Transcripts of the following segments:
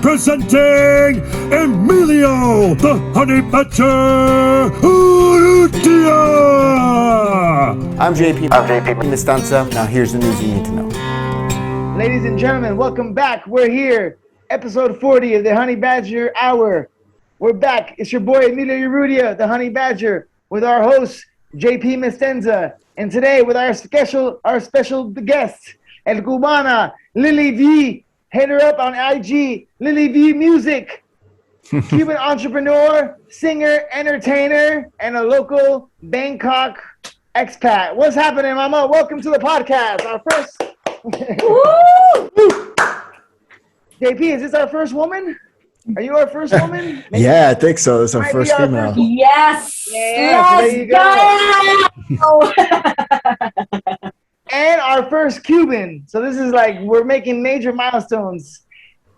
presenting Emilio, the Honey Badger Urrutia. I'm JP Mestanza. Now here's the news you need to know. Ladies and gentlemen, welcome back. We're here, episode 40 of the Honey Badger Hour. We're back. It's your boy Emilio and Urrutia, the Honey Badger, with our host JP Mestanza, and today with our special guest, El Cubana, Lilly.V. Hit her up on IG, Lilly.V Music. Cuban entrepreneur, singer, entertainer, and a local Bangkok expat. What's happening, mama? Welcome to the podcast. Our first... JP, is this our first woman? Are you our first woman? Maybe. Yeah, I think so. It's our first female. Yes. Yeah, there you go. And our first Cuban. So this is like, we're making major milestones.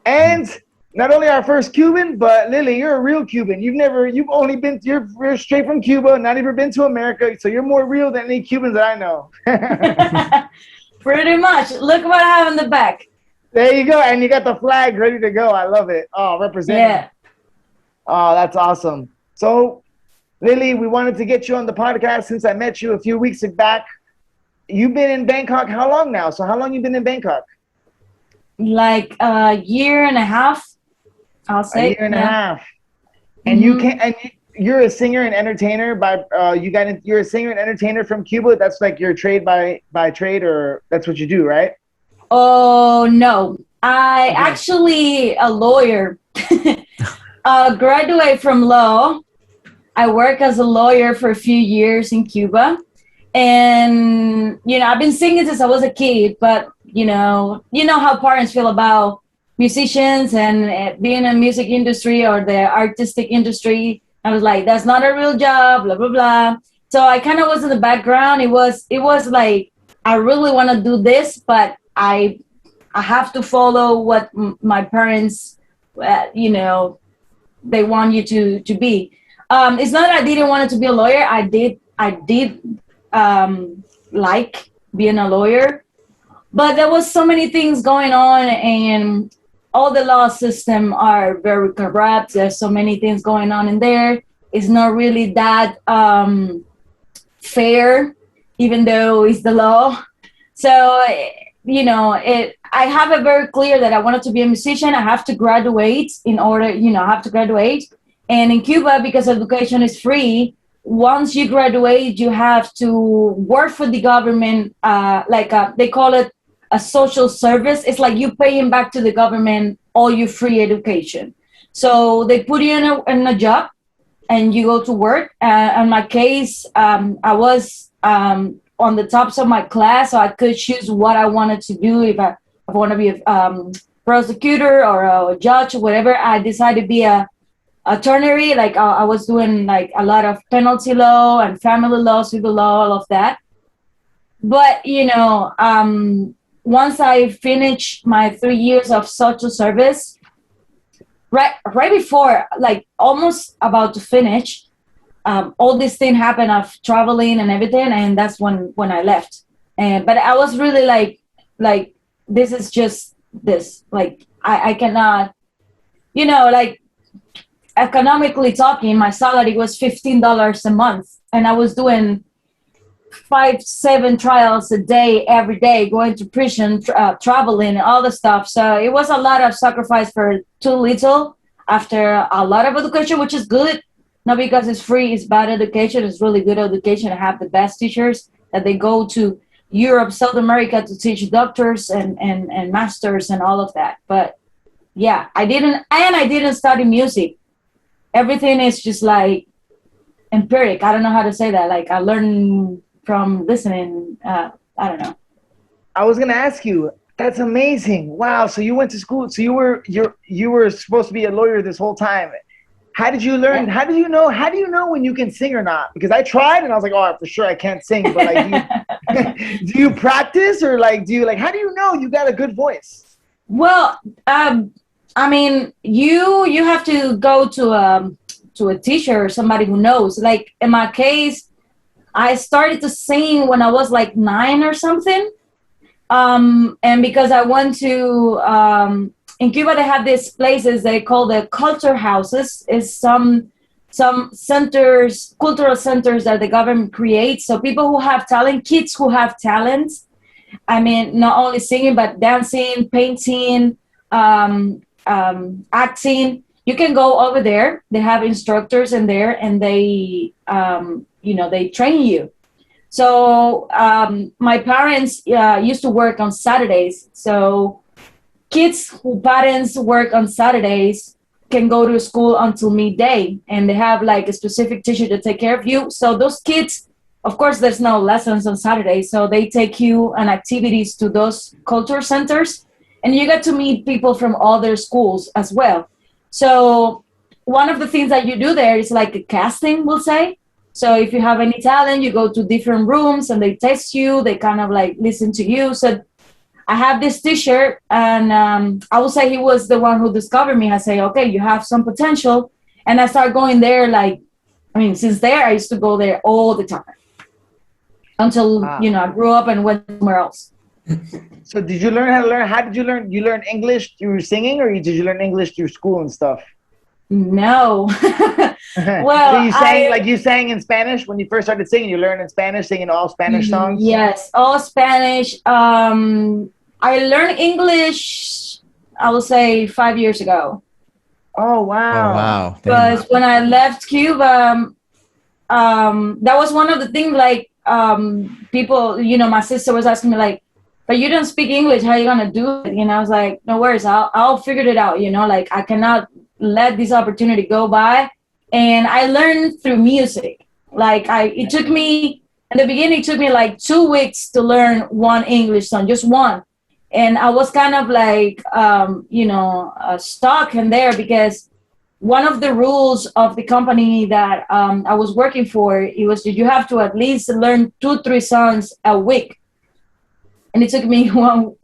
And not only our first Cuban, but Lily, you're a real Cuban. You're straight from Cuba, not even been to America. So you're more real than any Cubans that I know. Pretty much. Look what I have in the back. There you go. And you got the flag ready to go. I love it. Oh, representing. Yeah. Oh, that's awesome. So, Lily, we wanted to get you on the podcast since I met you a few weeks back. You've been in Bangkok how long now? So how long you been in Bangkok? Like a year and a half, I'll say. A year and a half. And you're a singer and entertainer you're a singer and entertainer from Cuba. That's like your trade by trade, or that's what you do, right? Oh, no. I actually a lawyer. Graduate from law. I work as a lawyer for a few years in Cuba. And, I've been singing since I was a kid, but, you know how parents feel about musicians and being in the music industry or the artistic industry. I was like, that's not a real job, blah, blah, blah. So I kind of was in the background. It was like, I really want to do this, but I have to follow what my parents, they want you to be. It's not that I didn't want to be a lawyer. I did like being a lawyer, but there was so many things going on, and all the law system are very corrupt. There's so many things going on in there. It's not really that fair, even though it's the law. So, I have it very clear that I wanted to be a musician. I have to graduate And in Cuba, because education is free, once you graduate, you have to work for the government, they call it a social service. It's like you paying back to the government all your free education. So they put you in a job and you go to work. In my case, I was on the tops of my class, so I could choose what I wanted to do. If I want to be a prosecutor or a judge or whatever, I decided to be a attorney. Like I was doing like a lot of penalty law and family law, civil law, all of that. But, once I finished my 3 years of social service, right before, like almost about to finish, all this thing happened of traveling and everything, and that's when I left. But I was really like this is just this. Like I cannot, economically talking, my salary was $15 a month, and I was doing 5-7 trials a day, every day, going to prison, traveling, and all the stuff. So it was a lot of sacrifice for too little after a lot of education, which is good. Not because it's free, it's bad education. It's really good education. I have the best teachers that they go to Europe, South America to teach doctors and masters and all of that. But yeah, I didn't study music. Everything is just like empiric. I don't know how to say that. Like I learned from listening. I don't know. I was gonna ask you. That's amazing. Wow. So you went to school. So you were supposed to be a lawyer this whole time. How did you learn? Yeah. How do you know when you can sing or not? Because I tried and I was like, oh, for sure I can't sing. But like, do you practice or how do you know you got a good voice? Well, I mean, you have to go to a teacher or somebody who knows. Like in my case, I started to sing when I was like 9 or something. And because I went to in Cuba they have these places they call the culture houses. Is some centers, cultural centers that the government creates. So people who have talent, kids who have talents. I mean, not only singing but dancing, painting, acting. You can go over there. They have instructors in there, and they they train you. So my parents used to work on Saturdays. So kids whose parents work on Saturdays can go to school until midday, and they have like a specific teacher to take care of you. So those kids, of course, there's no lessons on Saturdays. So they take you on activities to those culture centers, and you get to meet people from other schools as well. So one of the things that you do there is like a casting, we'll say. So if you have any talent, you go to different rooms and they test you. They kind of like listen to you. So I have this teacher, and I will say he was the one who discovered me. I say, okay, you have some potential. And I start going there since there, I used to go there all the time until, I grew up and went somewhere else. So did you learn how to learn? How did you learn? You learn English through singing, or did you learn English through school and stuff? No. Well, so you sang in Spanish when you first started singing. You learned in Spanish, singing all Spanish songs. Yes, all Spanish. I learned English, I will say 5 years ago. Oh wow! Oh wow! Because when I left Cuba, that was one of the things. Like people, my sister was asking me like, "But you don't speak English. How are you gonna do it?" I was like, "No worries. I'll figure it out." Like I cannot let this opportunity go by. And I learned through music. Like it took me, in the beginning, it took me like 2 weeks to learn one English song, just one. And I was kind of like, stuck in there because one of the rules of the company that I was working for, it was that you have to at least learn 2-3 songs a week. And it took me 2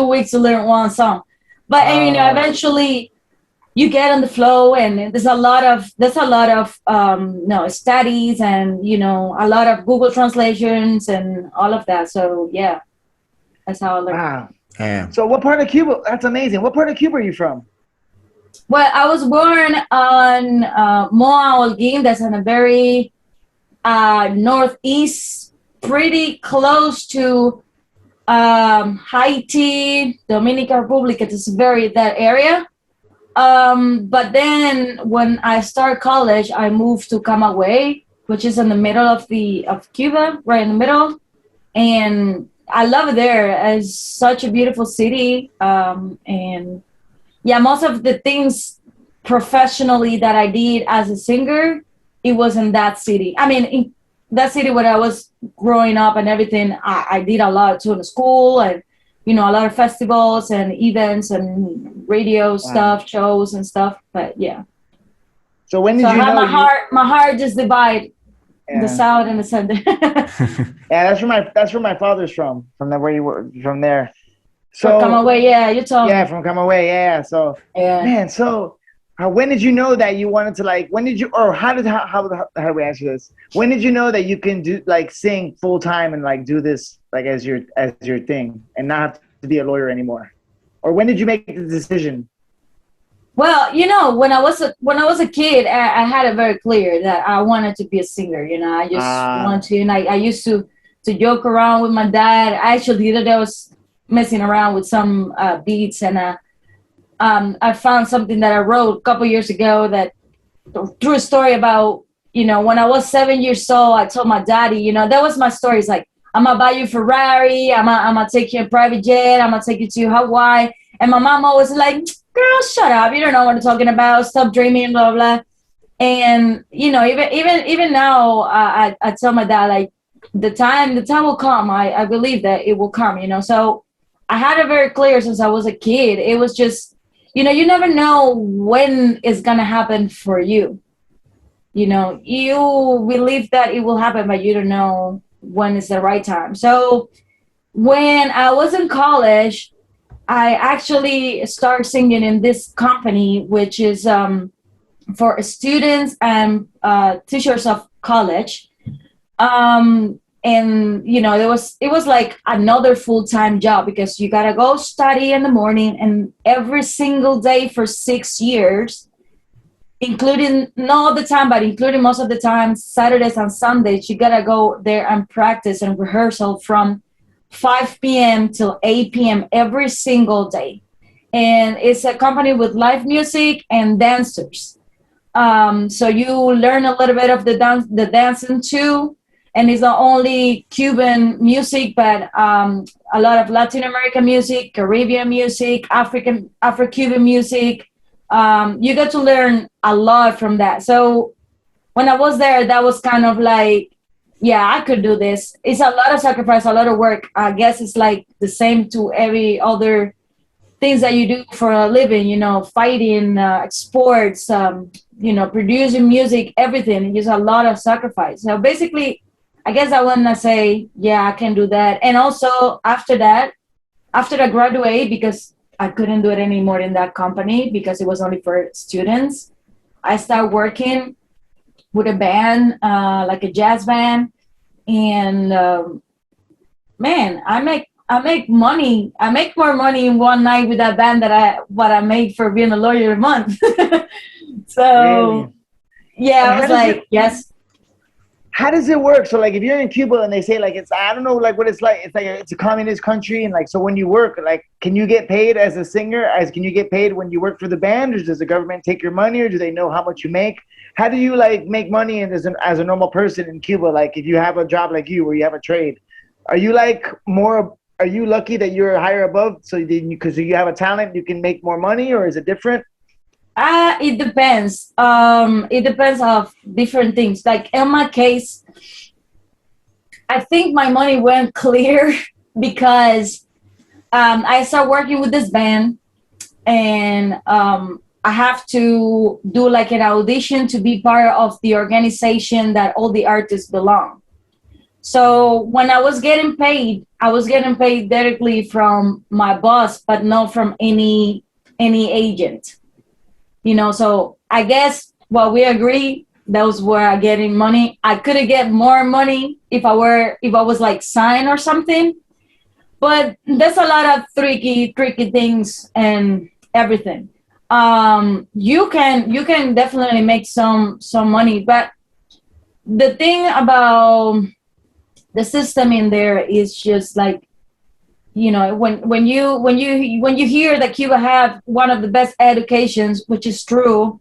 weeks to learn one song. But eventually you get on the flow, and there's a lot of studies and a lot of Google translations and all of that. So yeah, that's how I learned. Wow. Yeah. So what part of Cuba? That's amazing. What part of Cuba are you from? Well, I was born on Moa Holguín. That's in a very northeast, pretty close to Haiti, Dominican Republic. It's that area. But then when I started college, I moved to Camaguey, which is in the middle of Cuba, right in the middle. And I love it there. It's such a beautiful city. And yeah, most of the things professionally that I did as a singer, it was in that city. I mean, in that city where I was growing up and everything, I did a lot too in the school, and a lot of festivals and events and radio stuff, shows and stuff. But yeah. So when did you know? My heart just divide the south and the center. Yeah, that's where my father's from. From where you were from there. So from Camaguey, yeah, you told me. Yeah, from Camaguey, yeah. So man, so when did you know that you wanted to when did you, or how do we answer this? When did you know that you can do sing full time and do this as your thing and not have to be a lawyer anymore? Or when did you make the decision? Well, when I was a kid, I had it very clear that I wanted to be a singer. I just wanted to, and I used to joke around with my dad. Actually, the other day I was messing around with some beats, and I found something that I wrote a couple years ago, that true story about, when I was 7 years old, I told my daddy, that was my story. It's like, I'm gonna buy you a Ferrari, I'm gonna take you a private jet, I'm gonna take you to Hawaii. And my mom always like, girl, shut up, you don't know what I'm talking about, stop dreaming, blah, blah. And, even now, I tell my dad, the time will come. I believe that it will come, So I had it very clear since I was a kid. It was just, you never know when it's going to happen for you. You believe that it will happen, but you don't know when is the right time. So when I was in college, I actually started singing in this company, which is for students and teachers of college. And and it was like another full-time job, because you gotta go study in the morning, and every single day for 6 years, including not all the time, but including most of the time, Saturdays and Sundays, you gotta go there and practice and rehearsal from 5 p.m. till 8 p.m. every single day. And it's a company with live music and dancers. So you learn a little bit of the dancing too. And it's not only Cuban music, but a lot of Latin American music, Caribbean music, Afro-Cuban music. You get to learn a lot from that. So when I was there, that was kind of like, yeah, I could do this. It's a lot of sacrifice, a lot of work. I guess it's like the same to every other things that you do for a living, fighting, sports, producing music, everything. It's a lot of sacrifice. So basically, I guess I want to say, yeah, I can do that. And also after I graduate, because I couldn't do it anymore in that company because it was only for students, I started working with a band, like a jazz band. And man, I make money. I make more money in one night with that band what I made for being a lawyer a month. So Really? yeah, I was like, yes. How does it work? So like if you're in Cuba and they say like I don't know like what it's like. It's like it's a communist country, and like so when you work, like can you get paid as a singer? Can you get paid when you work for the band, or does the government take your money, or do they know how much you make? How do you like make money as a normal person in Cuba? Like if you have a job like you where you have a trade, are you like more? Are you lucky that you're higher above? So because you have a talent, you can make more money, or is it different? It depends. It depends of different things. Like in my case, I think my money went clear because I started working with this band, and I have to do like an audition to be part of the organization that all the artists belong. So when I was getting paid directly from my boss, but not from any agent. So I guess what we agree, those were getting money. I could get more money if I was like signed or something, but there's a lot of tricky things and everything. You can definitely make some money, but the thing about the system in there is just like, when you hear that Cuba have one of the best educations, which is true,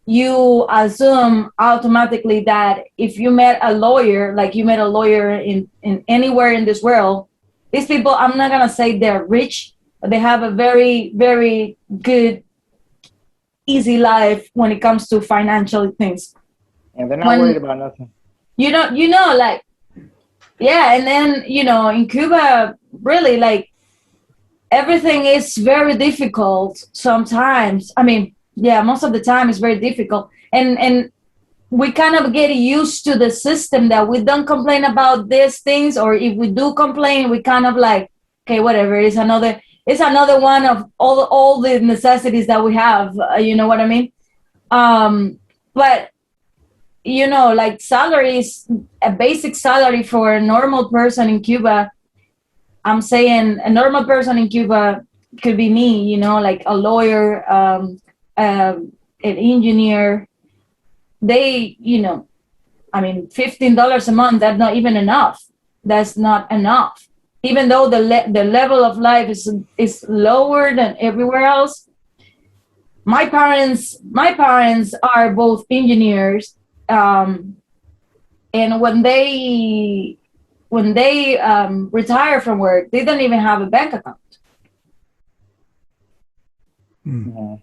you assume automatically that if you met a lawyer, like you met a lawyer in anywhere in this world, these people, I'm not gonna say they're rich, but they have a very, very good, easy life when it comes to financial things. And they're not worried about nothing. Like, yeah, and then, in Cuba, really, like, everything is very difficult sometimes. I mean, yeah, most of the time it's very difficult. And we kind of get used to the system that we don't complain about these things, or if we do complain, we kind of like, okay, whatever, it's another one of all the necessities that we have, you know what I mean? But like salaries, a basic salary for a normal person in Cuba, I'm saying a normal person in Cuba could be me, like a lawyer, an engineer. They, I mean, $15 a month, that's not even enough. That's not enough. Even though the level of life is lower than everywhere else. My parents are both engineers. And when they retire from work, they don't even have a bank account. Mm-hmm.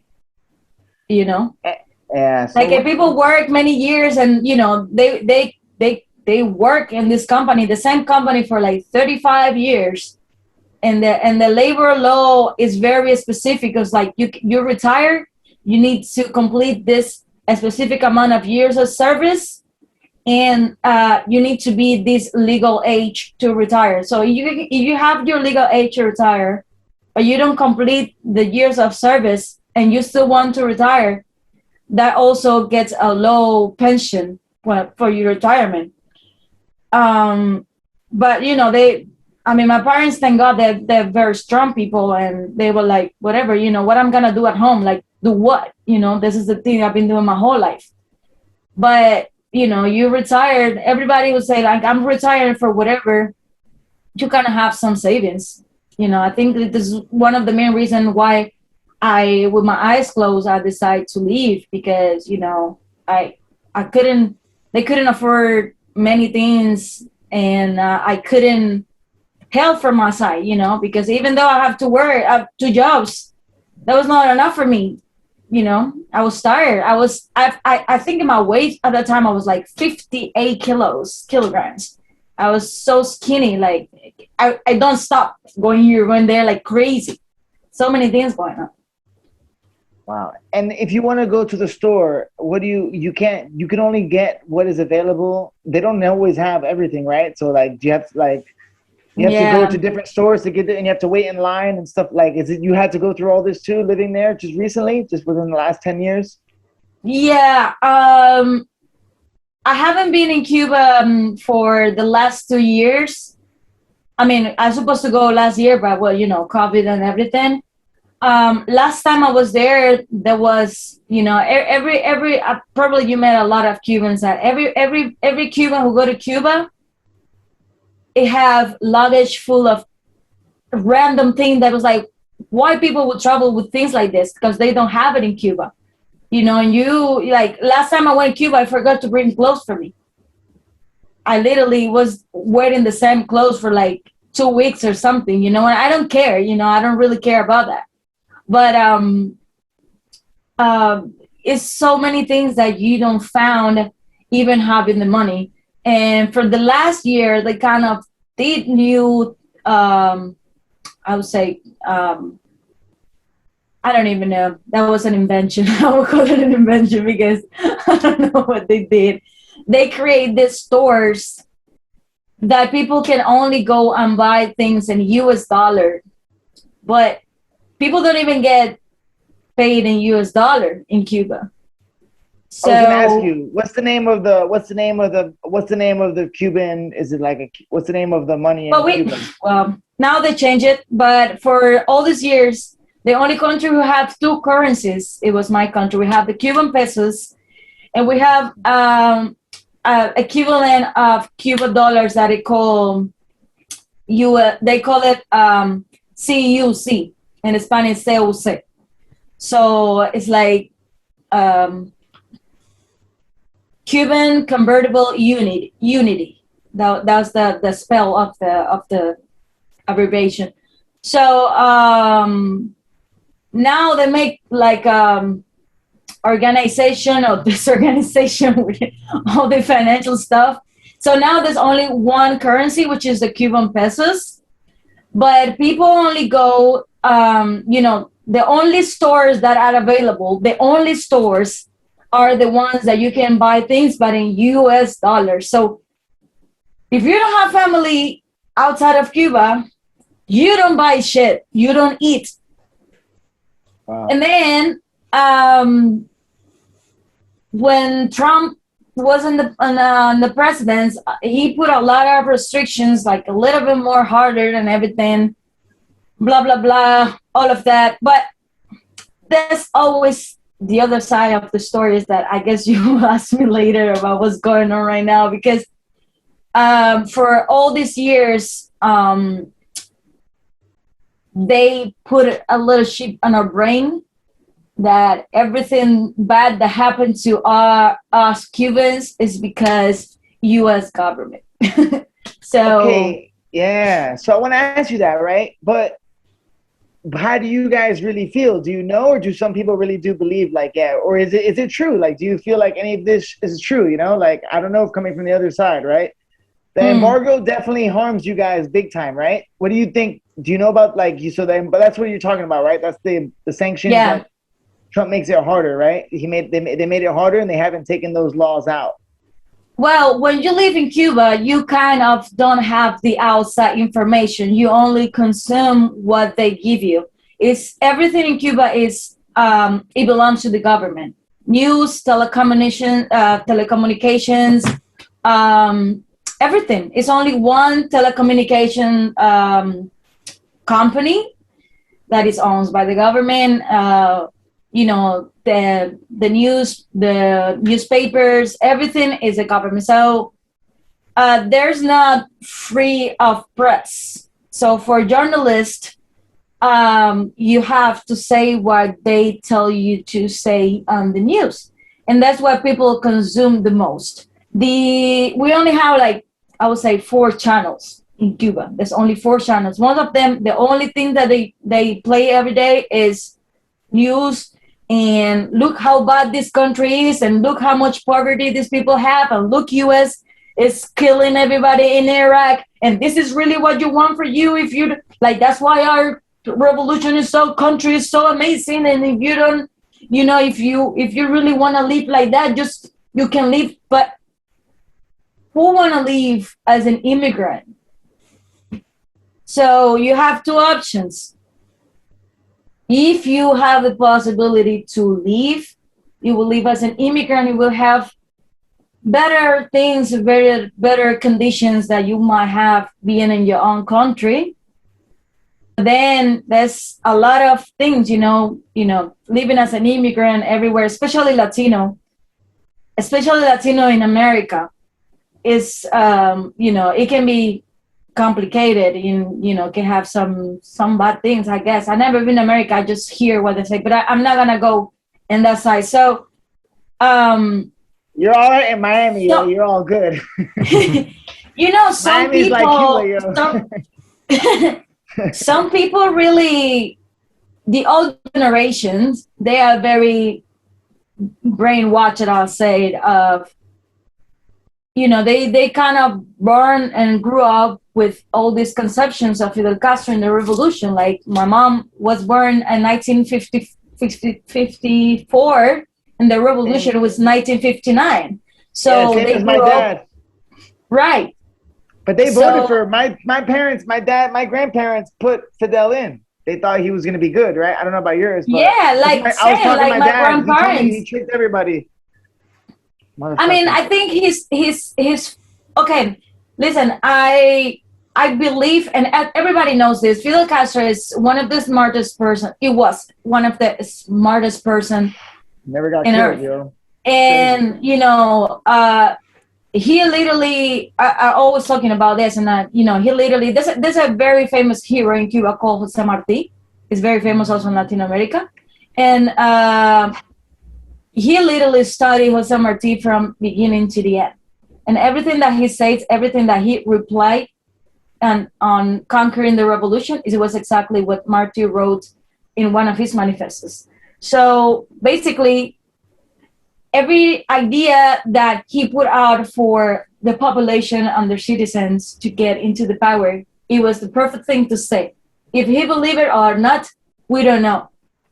Yeah. So like if people work many years and they work in this company, the same company for like 35 years, and the labor law is very specific. It's like you retire, you need to complete a specific amount of years of service, and you need to be this legal age to retire. So if you have your legal age to retire, but you don't complete the years of service and you still want to retire, that also gets a low pension for your retirement. but you know, my parents, thank God, they're very strong people, and they were like, whatever, you know, what I'm gonna do at home, like do what, you know, this is the thing I've been doing my whole life. But you know, you retired, everybody would say like, I'm retired for whatever, you kind of have some savings. You know, I think that this is one of the main reasons why with my eyes closed, I decided to leave, because, you know, they couldn't afford many things, and I couldn't help from my side, you know, because even though I have to work, I have 2 jobs, that was not enough for me. You know, I was tired. I think in my weight at that time, I was like 58 kilograms. I was so skinny. Like I don't stop going here, going there like crazy. So many things going on. Wow. And if you want to go to the store, what do you can only get what is available. They don't always have everything, right? So like, do you have to to go to different stores to get it, and you have to wait in line and stuff? Like, is it you had to go through all this too, living there just recently, just within the last 10 years? Yeah. I haven't been in Cuba for the last 2 years. I mean, I was supposed to go last year, but well, you know, COVID and everything. Last time I was there was, you know, every probably you met a lot of Cubans. That every Cuban who go to Cuba, it have luggage full of random thing that was like, why people would travel with things like this, because they don't have it in Cuba. You know, and you, like, last time I went to Cuba, I forgot to bring clothes for me. I literally was wearing the same clothes for like 2 weeks or something, you know, and I don't care, you know, I don't really care about that. But it's so many things that you don't found even having the money. And for the last year, they kind of did new, I would say, I don't even know. That was an invention. I would call it an invention, because I don't know what they did. They create these stores that people can only go and buy things in US dollar, but people don't even get paid in US dollar in Cuba. So I was gonna ask you, what's the name of the Cuban? Is it like what's the name of the money in Cuba? Well, now they change it, but for all these years, the only country who had 2 currencies, it was my country. We have the Cuban pesos, and we have equivalent of Cuban dollars that they call they call it CUC, in Spanish CUC. So it's like Cuban convertible unity. That's the spell of the abbreviation. So now they make like organization or disorganization with all the financial stuff. So now there's only one currency, which is the Cuban pesos. But people only go, you know, the only stores that are available, the only stores are the ones that you can buy things, but in US dollars. So if you don't have family outside of Cuba, you don't buy shit, you don't eat. Wow. And then when Trump was in the presidency, he put a lot of restrictions, like a little bit more harder and everything, blah, blah, blah, all of that. But there's always the other side of the story, is that I guess you will ask me later about what's going on right now, because for all these years, they put a little chip on our brain that everything bad that happened to us Cubans is because U.S. government. So okay, yeah. So I want to ask you that, right? But how do you guys really feel? Do you know, or do some people really do believe, like, yeah, or is it true? Like, do you feel like any of this is true? You know, like, I don't know if coming from the other side, right? The embargo definitely harms you guys big time, right? What do you think? Do you know about, like, but that's what you're talking about, right? That's the sanctions. Yeah. That Trump makes it harder, right? They made it harder, and they haven't taken those laws out. Well, when you live in Cuba, you kind of don't have the outside information. You only consume what they give you. It's everything in Cuba is it belongs to the government. News, telecommunications, everything. It's only one telecommunication company that is owned by the government. You know, the newspapers, everything is a government. So there's not free of press. So for journalists, you have to say what they tell you to say on the news, and that's what people consume the most. We only have, like, I would say 4 channels in Cuba. There's only 4 channels. One of them, the only thing that they play every day is news, and look how bad this country is, and look how much poverty these people have, and look, US is killing everybody in Iraq, and this is really what you want for you. If you like, that's why our revolution is country is so amazing. And if you don't, you know, if you really want to live like that, just you can live. But who want to live as an immigrant? So you have 2 options. If you have the possibility to leave, you will live as an immigrant. You will have better things, better conditions that you might have being in your own country. Then there's a lot of things, you know, living as an immigrant everywhere, especially Latino in America is, you know, it can be complicated, you know, can have some bad things, I guess. I've never been to America. I just hear what they say, but I'm not gonna go in that side. So you're all right in Miami. So, you're all good. You know, some Miami's people like Cuba, some people really, the old generations, they are very brainwashed, I'll say, of, you know, they kind of born and grew up with all these conceptions of Fidel Castro in the revolution. Like, my mom was born in 1954, and the revolution was 1959. So yeah, they my dad. Up, right. But they voted for my parents, my dad, my grandparents put Fidel in. They thought he was going to be good, right? I don't know about yours. But yeah, like I was talking like to my dad. grandparents. He tricked everybody. I mean, I think he's okay. Listen, I believe, and everybody knows this, Fidel Castro is one of the smartest person. He was one of the smartest person. Never got in killed, Earth. yo. And Crazy. you know, he literally. I always talking about this, and you know, he literally. There's a very famous hero in Cuba called Jose Marti. He's very famous also in Latin America, and he literally studied Jose Marti from beginning to the end, and everything that he says, everything that he replied, and on conquering the revolution, it was exactly what Marti wrote in one of his manifestos. So basically, every idea that he put out for the population and their citizens to get into the power, it was the perfect thing to say. If he believed it or not, we don't know.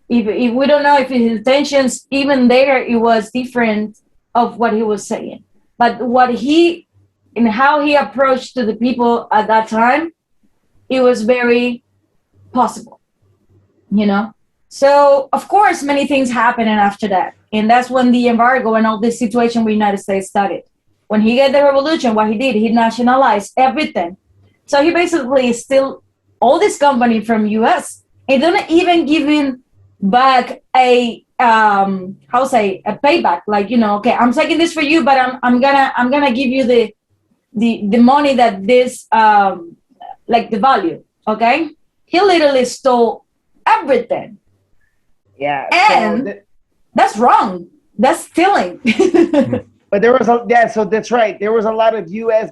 If we don't know if his intentions, even there, it was different of what he was saying. But what he, and how he approached to the people at that time, it was very possible, you know? So, of course, many things happened after that. And that's when the embargo and all this situation with the United States started. When he got the revolution, what he did, he nationalized everything. So he basically stole all this company from US. He didn't even give him back a a payback. Like, you know, okay, I'm taking this for you, but I'm gonna give you the money that this like the value. Okay, he literally stole everything. Yeah, and that's wrong. That's stealing. But there was so that's right. There was a lot of US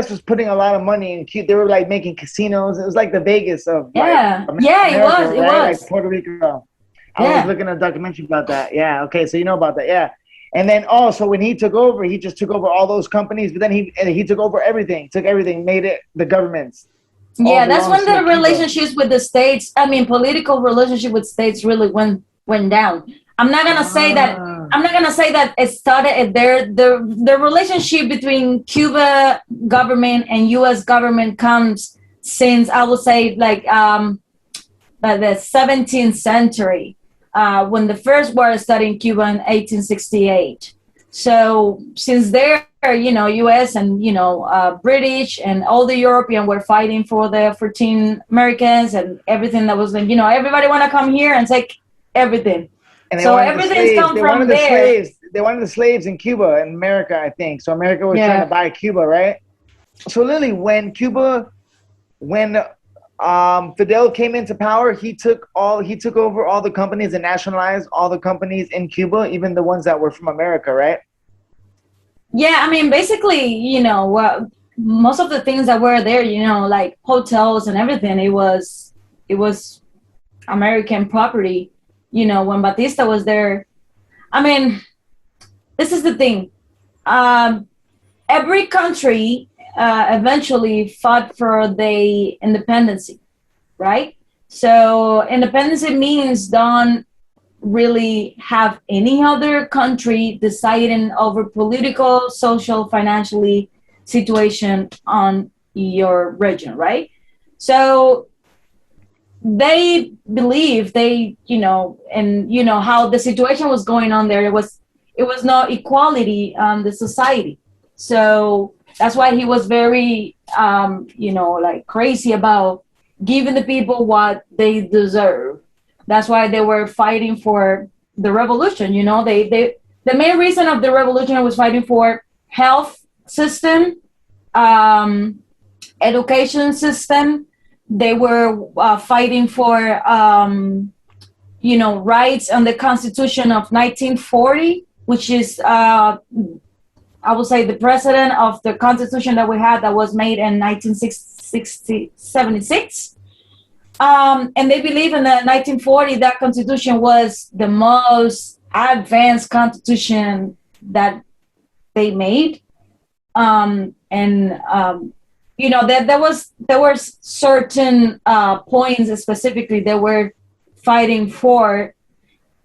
was putting a lot of money in Cuba. They were like making casinos. It was like the Vegas of America, it was like Puerto Rico. I was looking at a documentary about that. Yeah, okay, so you know about that. Yeah. And then also when he took over, he just took over all those companies, but then he took over everything, made it the government's. Yeah, that's when the relationships with the states, I mean, political relationship with states really went down. I'm not gonna say that it started there. The relationship between Cuba government and U.S. government comes since, I would say, like the 17th century, when the first war started in Cuba in 1868. So since there, U.S. and British and all the European were fighting for the 14 Americans and everything that was, everybody want to come here and take everything. And so everything's come from there. They wanted the slaves in Cuba and America, I think. So America was trying to buy Cuba, right? So Lily, when Fidel came into power, he took over all the companies and nationalized all the companies in Cuba, even the ones that were from America, right? Yeah, I mean, basically, most of the things that were there, like hotels and everything, it was American property. When Batista was there, I mean, this is the thing. Every country eventually fought for the independence, right? So independence means don't really have any other country deciding over political, social, financially situation on your region, right? So they believe how the situation was going on there. It was no equality on the society. So that's why he was very, crazy about giving the people what they deserve. That's why they were fighting for the revolution. The main reason of the revolution was fighting for health system, education system. They were fighting for, rights on the Constitution of 1940, which is, I would say, the precedent of the Constitution that we had that was made in 1976. And they believe in the 1940 that Constitution was the most advanced Constitution that they made. There were certain points specifically they were fighting for,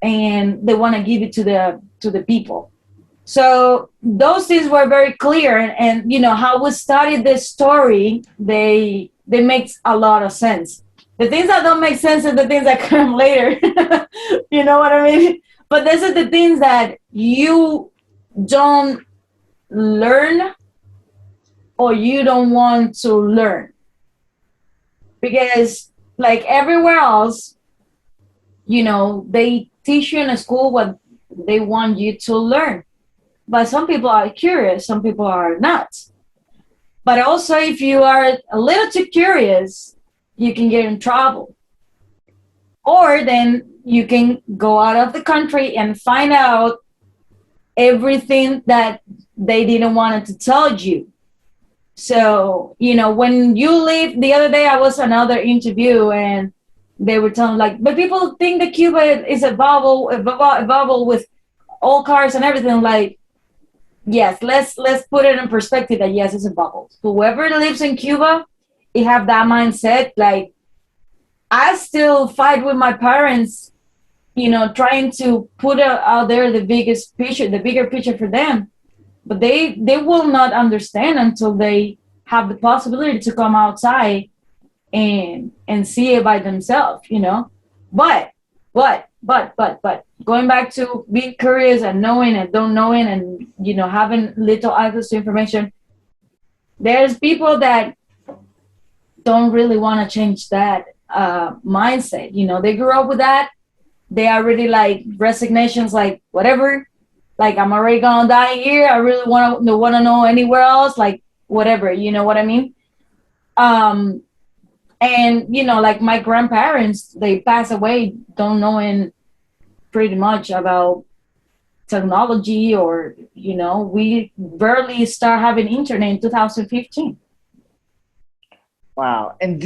and they want to give it to the people. So those things were very clear, and how we studied this story, they make a lot of sense. The things that don't make sense are the things that come later. You know what I mean? But these are the things that you don't learn or you don't want to learn. Because like everywhere else, they teach you in a school what they want you to learn. But some people are curious, some people are not. But also if you are a little too curious, you can get in trouble. Or then you can go out of the country and find out everything that they didn't want to tell you. So, when you leave, the other day I was on another interview and they were telling but people think that Cuba is a bubble with all cars and everything. Yes, let's put it in perspective that yes, it's a bubble. Whoever lives in Cuba, you have that mindset. I still fight with my parents, trying to put out there the bigger picture for them. But they will not understand until they have the possibility to come outside and see it by themselves, But going back to being curious and knowing and don't knowing and, having little access to information, there's people that don't really want to change that mindset. They grew up with that. They are really resignations, whatever. I'm already gonna die here. I really want to know anywhere else. Whatever, you know what I mean? And my grandparents, they passed away, don't knowing pretty much about technology, or we barely start having internet in 2015. Wow. And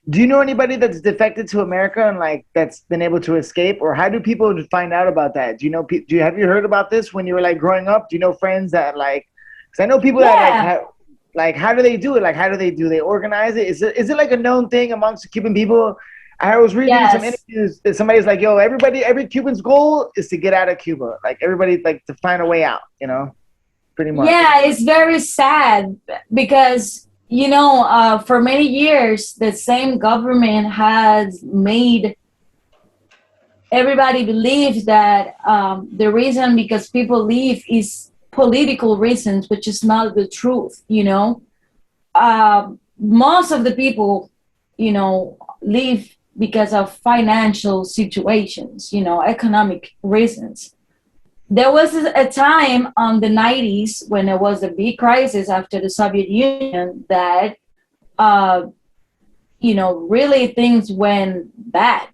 do you know anybody that's defected to America and that's been able to escape, or how do people find out about that? Have you heard about this when you were growing up? Do you know friends that because I know people that how do they do it? How do they organize it? Is it a known thing amongst the Cuban people? I was reading some interviews that somebody's every Cuban's goal is to get out of Cuba. Everybody to find a way out, pretty much. Yeah, it's very sad because for many years, the same government has made everybody believes that the reason because people leave is political reasons, which is not the truth, you know. Most of the people, you know, leave because of financial situations, you know, economic reasons. There was a time on the 90s when there was a big crisis after the Soviet Union that, you know, really things went bad,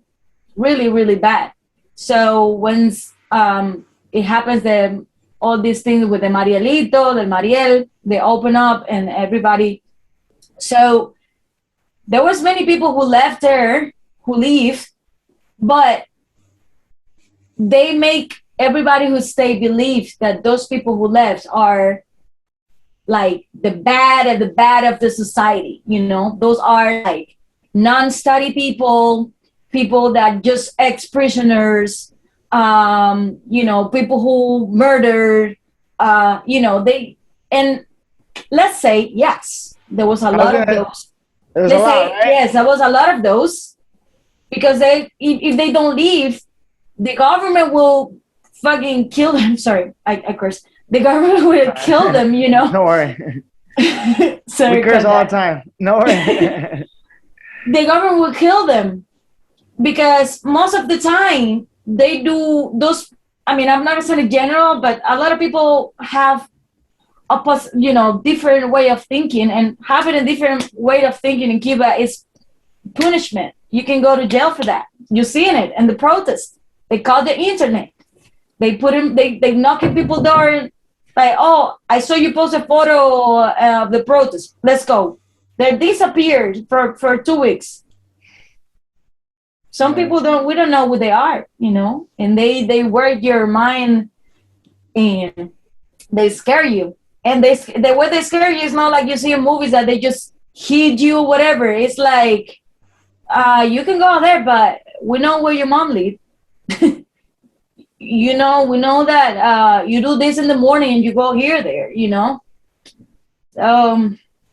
really, really bad. So when it happens that all these things with the Marielito, the Mariel, they open up and everybody. So there was many people who left there, who leave, but they make everybody who stay believe that those people who left are like the bad of the society, you know. Those are like non-study people, people that just ex-prisoners, you know, people who murdered, you know, they, and let's say, yes, there was a lot of those. Let's say, right? Yes, there was a lot of those, because they, if they don't leave, the government will fucking kill them. Sorry, I curse. The government will kill them, you know. No worry. Sorry, we curse all the time. No worry. The government will kill them because most of the time they do those. I mean, I'm not saying general, but a lot of people have you know, different way of thinking, and having a different way of thinking in Cuba is punishment. You can go to jail for that. You're seeing it in the protests. They call the internet. They put him. They knocking people door. Like, oh, I saw you post a photo of the protest. Let's go. They disappeared for 2 weeks. Some people don't. We don't know who they are, you know, and they work your mind, and they scare you. And the way they scare you is not like you see in movies that they just hit you or whatever. It's like, you can go there, but we know where your mom lives. You know, we know that you do this in the morning and you go here, there, you know.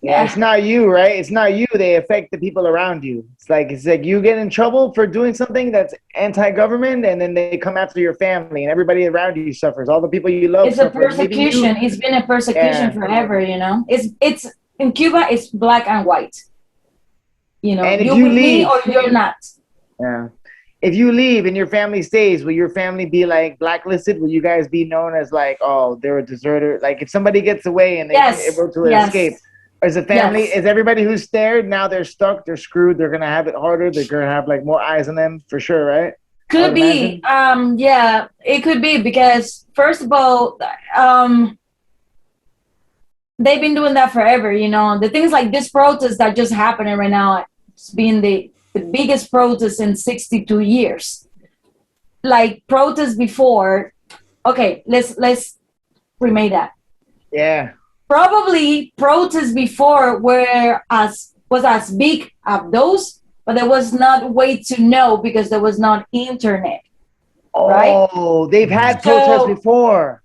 Yeah, it's not you, right? It's not you. They affect the people around you. It's like you get in trouble for doing something that's anti-government, and then they come after your family, and everybody around you suffers. All the people you love. It's a persecution. It's been a persecution forever. You know, it's in Cuba. It's black and white. You know, and if you're you with leave, me or you're not. Yeah. If you leave and your family stays, will your family be like blacklisted? Will you guys be known as like, oh, they're a deserter? Like if somebody gets away and they're able to escape. As a family, is everybody who's stared, now they're stuck, they're screwed, they're going to have it harder, they're going to have like more eyes on them for sure, right? Could be. Yeah, it could be because first of all, they've been doing that forever, you know. The things like this protest that just happening right now, it's been the biggest protest in 62 years. Like protests before, okay, let's remake that. Yeah. Probably protests before was as big as those, but there was not way to know because there was not internet. Right? Oh, they've had protests before.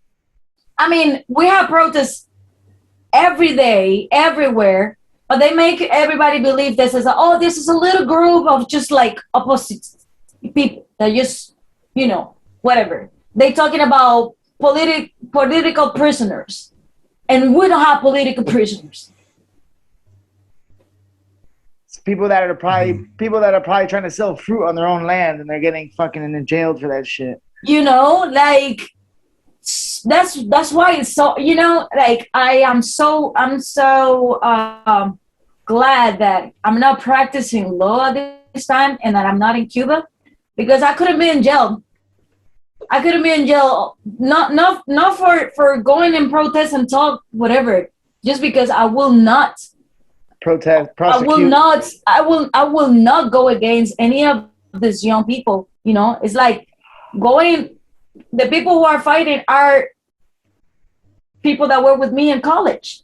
I mean, we have protests every day, everywhere, but they make everybody believe this is a little group of just like opposite people that just, you know, whatever. They talking about political prisoners. And we don't have political prisoners. It's people that are probably trying to sell fruit on their own land, and they're getting fucking in jail for that shit. You know, like that's why it's so. You know, like I'm so glad that I'm not practicing law at this time, and that I'm not in Cuba, because I could have been in jail. I could have been in jail, not for going and protest and talk, whatever, just because I will not prosecute. I will not go against any of these young people. You know, it's like the people who are fighting are people that were with me in college.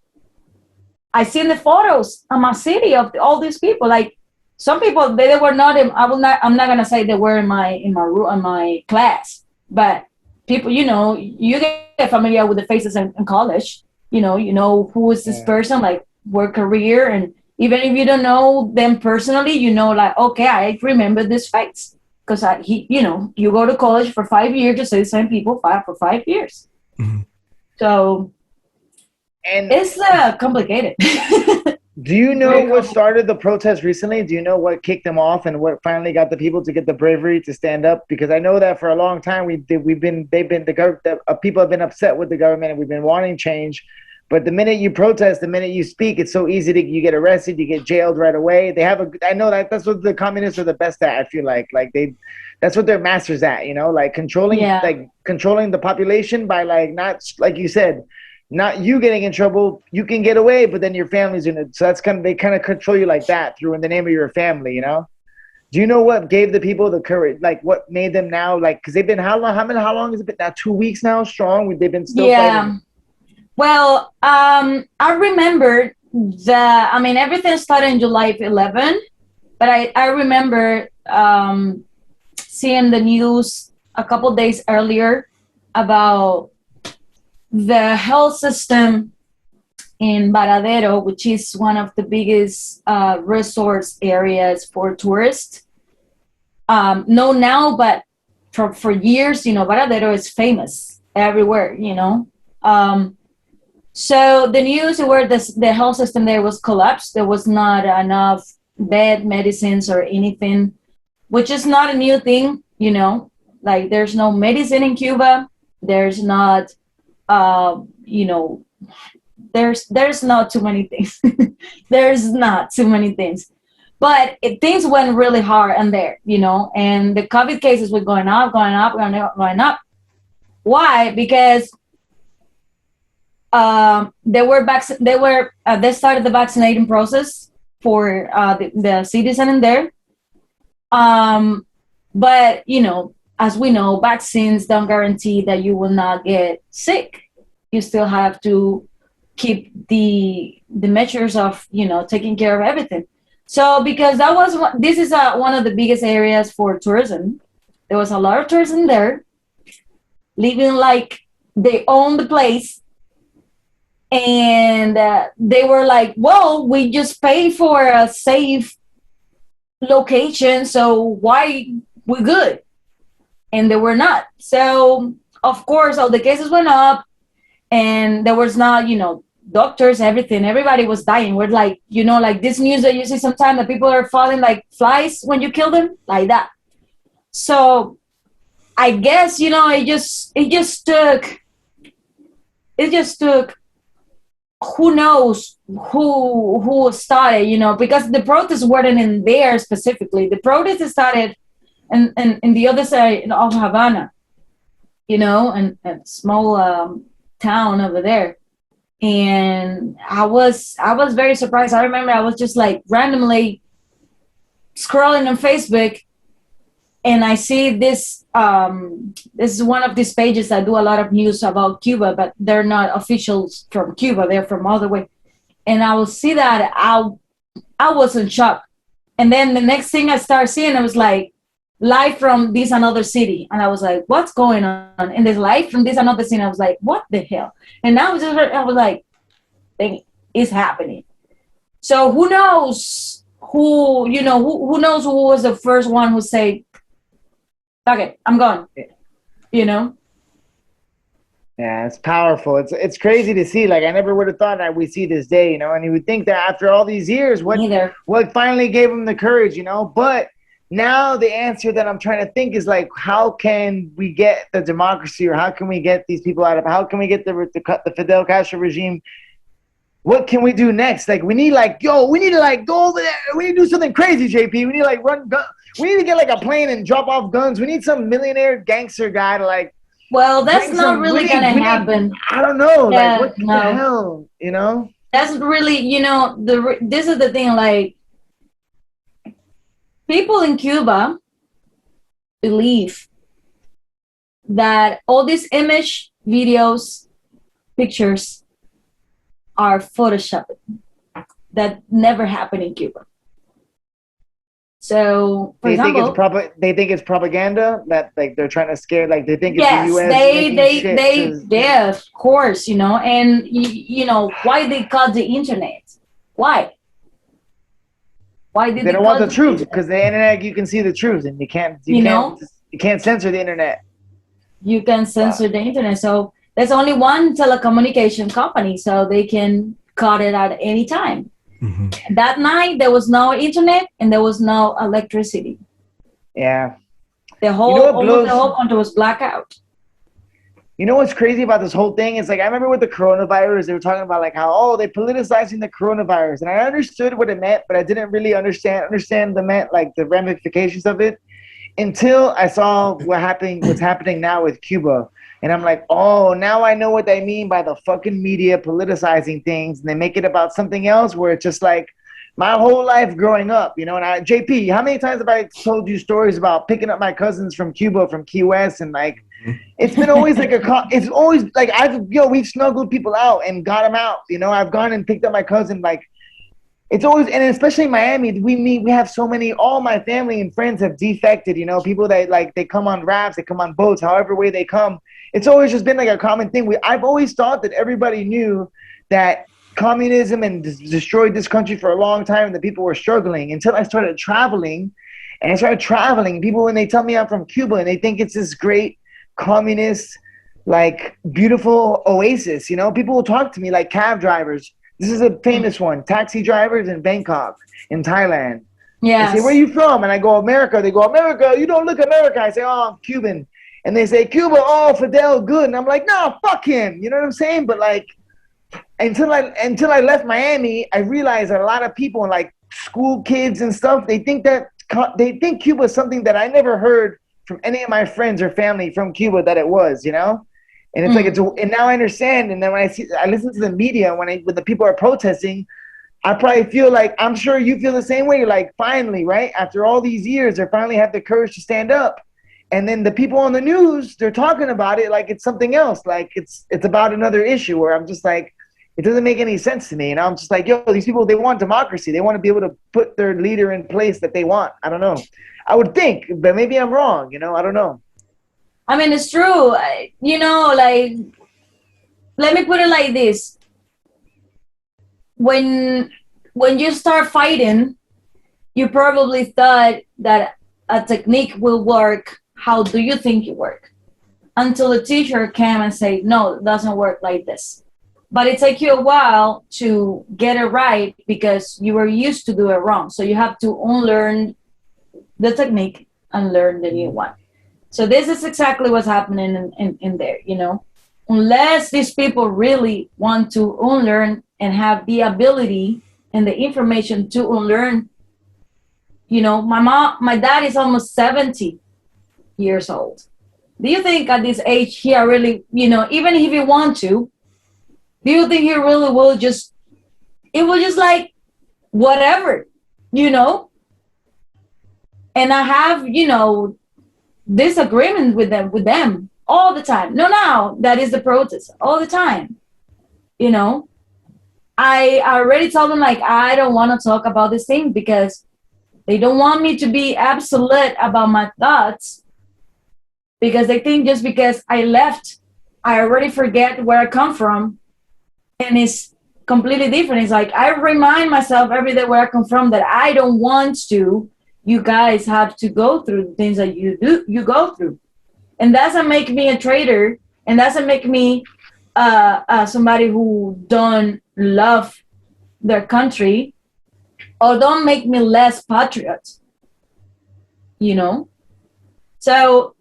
I seen the photos in my city of all these people. Like some people, they were not I'm not gonna say they were in my class. But people, you know, you get familiar with the faces in college. You know who is this person, like work career, and even if you don't know them personally, you know, like, okay, I remember this face because you go to college for 5 years to study the same people for 5 years. Mm-hmm. So, and it's complicated. Do you know what started the protest recently? Do you know what kicked them off and what finally got the people to get the bravery to stand up? Because I know that for a long time people have been upset with the government and we've been wanting change. But the minute you protest, the minute you speak, it's so easy you get arrested, you get jailed right away. I know that's what the communists are the best at. I feel like that's what they're masters at. Like controlling the population by not like you said. Not you getting in trouble, you can get away, but then your family's in it. So that's they kind of control you like that through in the name of your family, Do you know what gave the people the courage? Like what made them now, because they've been how long has it been now? 2 weeks now strong. They've been still fighting. Well, I remember everything started in July 11, but I remember seeing the news a couple days earlier about the health system in Varadero, which is one of the biggest resource areas for tourists. No, now, but for years, Varadero is famous everywhere, So the news where the health system there was collapsed. There was not enough bed medicines or anything, which is not a new thing, Like there's no medicine in Cuba. There's not there's not too many things. There's not too many things. But things went really hard in there, and the COVID cases were going up. Why? Because they started the vaccinating process for the citizen in there. But, as we know, vaccines don't guarantee that you will not get sick. You still have to keep the measures of, taking care of everything. So because this is one of the biggest areas for tourism. There was a lot of tourism there, living like they own the place. And they were like, well, we just pay for a safe location, so why we're good? And they were not. So, of course, all the cases went up, and there was not, doctors, everything. Everybody was dying. We're like, like this news that you see sometimes that people are falling like flies when you kill them, like that. So, I guess, it just took who knows who started, because the protests weren't in there specifically. The protests started in the other side of Havana, and a small town over there. And I was very surprised. I remember I was just like randomly scrolling on Facebook, and I see this. This is one of these pages that do a lot of news about Cuba, but they're not officials from Cuba. They're from all the way. And I will see that I was in shock. And then the next thing I started seeing, it was like live from this another city. And I was like, what's going on? And there's live from this another city. I was like, what the hell? And I was like, dang, it's happening. So who knows who knows who was the first one who said, okay, I'm gone. Yeah, it's powerful. It's crazy to see. Like I never would have thought that we see this day, and you would think that after all these years, what finally gave them the courage, But now the answer that I'm trying to think is like, how can we get the democracy, or how can we get these people out of? How can we get the Fidel Castro regime? What can we do next? Like we need we need to go over there. We need to do something crazy, JP. We need to run guns. We need to get like a plane and drop off guns. We need some millionaire gangster guy to Well, that's not really going to happen. I don't know. Yeah, what the hell, That's really, this is the thing, like, people in Cuba believe that all these image, videos, pictures are photoshopped. That never happened in Cuba. So, for example, they think it's propaganda that they're trying to scare. Like they think it's the U.S. Yeah, of course, and why they cut the internet? Why? Why did They don't want the cultivate truth it? because the internet, you can see the truth, and you can't censor the internet. You can censor the internet. So there's only one telecommunication company, so they can cut it at any time. That night there was no internet and there was no electricity. Yeah. The whole country was blackout. You know what's crazy about this whole thing? It's like, I remember with the coronavirus, they were talking about like how, oh, they're politicizing the coronavirus. And I understood what it meant, but I didn't really understand like the ramifications of it until I saw what's happening now with Cuba. And I'm like, oh, now I know what they mean by the fucking media politicizing things. And they make it about something else where it's just like my whole life growing up, you know, and JP, how many times have I told you stories about picking up my cousins from Cuba, from Key West, and like, it's been always like it's always like we've snuggled people out and got them out. You know, I've gone and picked up my cousin. Like, it's always, and especially in Miami, we have so many, all my family and friends have defected, you know, people that like, they come on rafts, they come on boats, however way they come. It's always just been like a common thing. I've always thought that everybody knew that communism and destroyed this country for a long time and that people were struggling until I started traveling. And I started traveling. People, when they tell me I'm from Cuba and they think it's this great communist, like beautiful oasis, you know, people will talk to me like cab drivers. This is a famous one. Taxi drivers in Bangkok, in Thailand. Yes. They say, where are you from? And I go, America. They go, America, you don't look America. I say, oh, I'm Cuban. And they say, Cuba, oh, Fidel, good. And I'm like, no, fuck him. You know what I'm saying? But like, until I left Miami, I realized that a lot of people, like school kids and stuff, they think Cuba is something that I never heard from any of my friends or family from Cuba that it was, you know? And it's like, and now I understand. And then when I listen to the media, when the people are protesting, I probably feel like, I'm sure you feel the same way. Like, finally, right? After all these years, they finally have the courage to stand up. And then the people on the news, they're talking about it like it's something else. Like it's about another issue where I'm just like, it doesn't make any sense to me. And I'm just like, yo, these people, they want democracy. They want to be able to put their leader in place that they want. I don't know. I would think, but maybe I'm wrong. You know, I don't know. I mean, it's true. You know, like, let me put it like this. When you start fighting, you probably thought that a technique will work. How do you think it work? Until the teacher came and said, no, it doesn't work like this. But it takes you a while to get it right because you were used to do it wrong. So you have to unlearn the technique and learn the new one. So this is exactly what's happening in there, you know. Unless these people really want to unlearn and have the ability and the information to unlearn, you know, my dad is almost 70 years old. Do you think at this age he really, you know, even if he want to, do you think he really will just, it will just like, whatever, you know? And I have, you know, disagreement with them all the time. No, that is the protest all the time. You know, I already told them, like, I don't want to talk about this thing because they don't want me to be absolute about my thoughts because they think just because I left, I already forget where I come from. And it's completely different. It's like I remind myself every day where I come from that I don't want to. You guys have to go through the things that you go through. And doesn't make me a traitor and doesn't make me somebody who don't love their country or don't make me less patriot, you know? So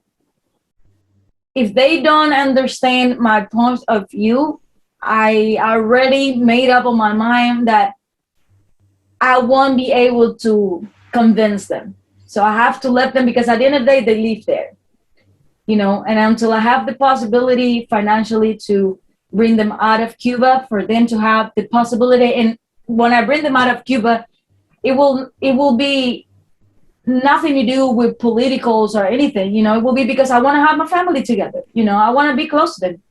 if they don't understand my point of view, I already made up on my mind that I won't be able to convince them. So I have to let them because at the end of the day, they live there. You know, and until I have the possibility financially to bring them out of Cuba, for them to have the possibility, and when I bring them out of Cuba, it will be nothing to do with politicals or anything. You know, it will be because I want to have my family together. You know, I want to be close to them.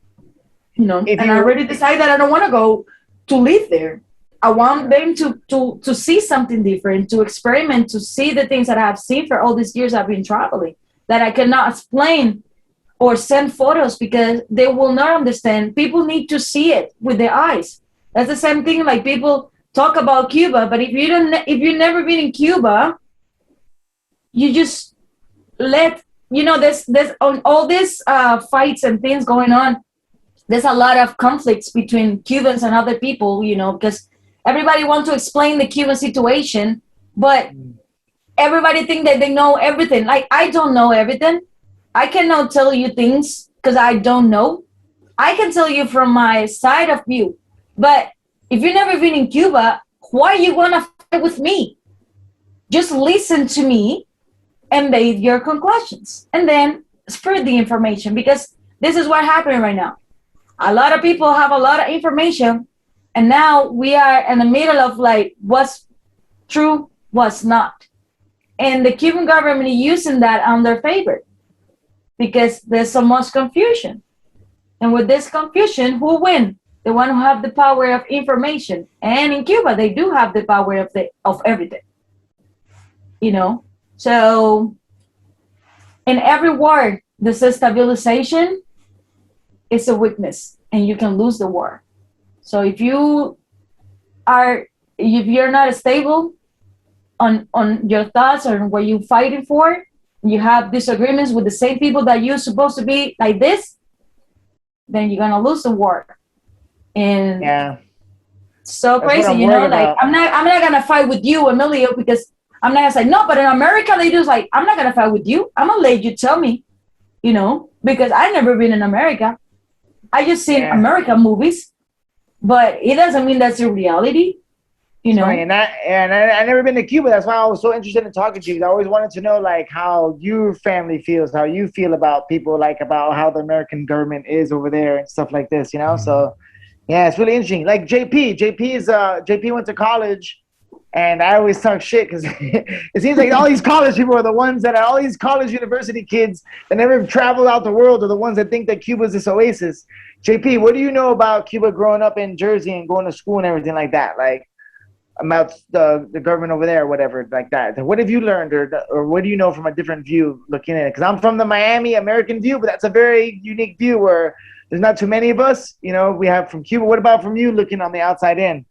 You know, and I already decided that I don't want to go to live there. I want them to see something different, to experiment, to see the things that I have seen for all these years I've been traveling, that I cannot explain or send photos because they will not understand. People need to see it with their eyes. That's the same thing like people talk about Cuba, but if you've never been in Cuba, you just let, there's on all these fights and things going on. There's a lot of conflicts between Cubans and other people, because everybody wants to explain the Cuban situation, but everybody think that they know everything. Like, I don't know everything. I cannot tell you things because I don't know. I can tell you from my side of view, but if you've never been in Cuba, why you want to fight with me? Just listen to me and make your conclusions, and then spread the information, because this is what happening right now. A lot of people have a lot of information, and now we are in the middle of like what's true, what's not. And the Cuban government is using that on their favor because there's so much confusion. And with this confusion, who win? The one who have the power of information. And in Cuba, they do have the power of everything. So in every war, the destabilization is a weakness, and you can lose the war. So if you're not stable on your thoughts or what you're fighting for, you have disagreements with the same people that you're supposed to be like this, then you're gonna lose the war. And so crazy, like I'm not gonna fight with you, Emilio, because I'm not gonna say no, but in America they do. Like, I'm not gonna fight with you. I'm gonna let you tell me, because I've never been in America. I just seen American movies, but it doesn't mean that's the reality. Right, and I never been to Cuba. That's why I was so interested in talking to you. I always wanted to know like how your family feels, how you feel about people, like about how the American government is over there and stuff like this. So yeah, it's really interesting. Like JP went to college, and I always talk shit because it seems like all these college people are the ones that are all these college university kids that never traveled out the world are the ones that think that Cuba's this oasis. JP, what do you know about Cuba growing up in Jersey and going to school and everything like that? Like, about the government over there or whatever like that. What have you learned or what do you know from a different view looking at it? Because I'm from the Miami American view, but that's a very unique view where there's not too many of us. We have from Cuba. What about from you looking on the outside in?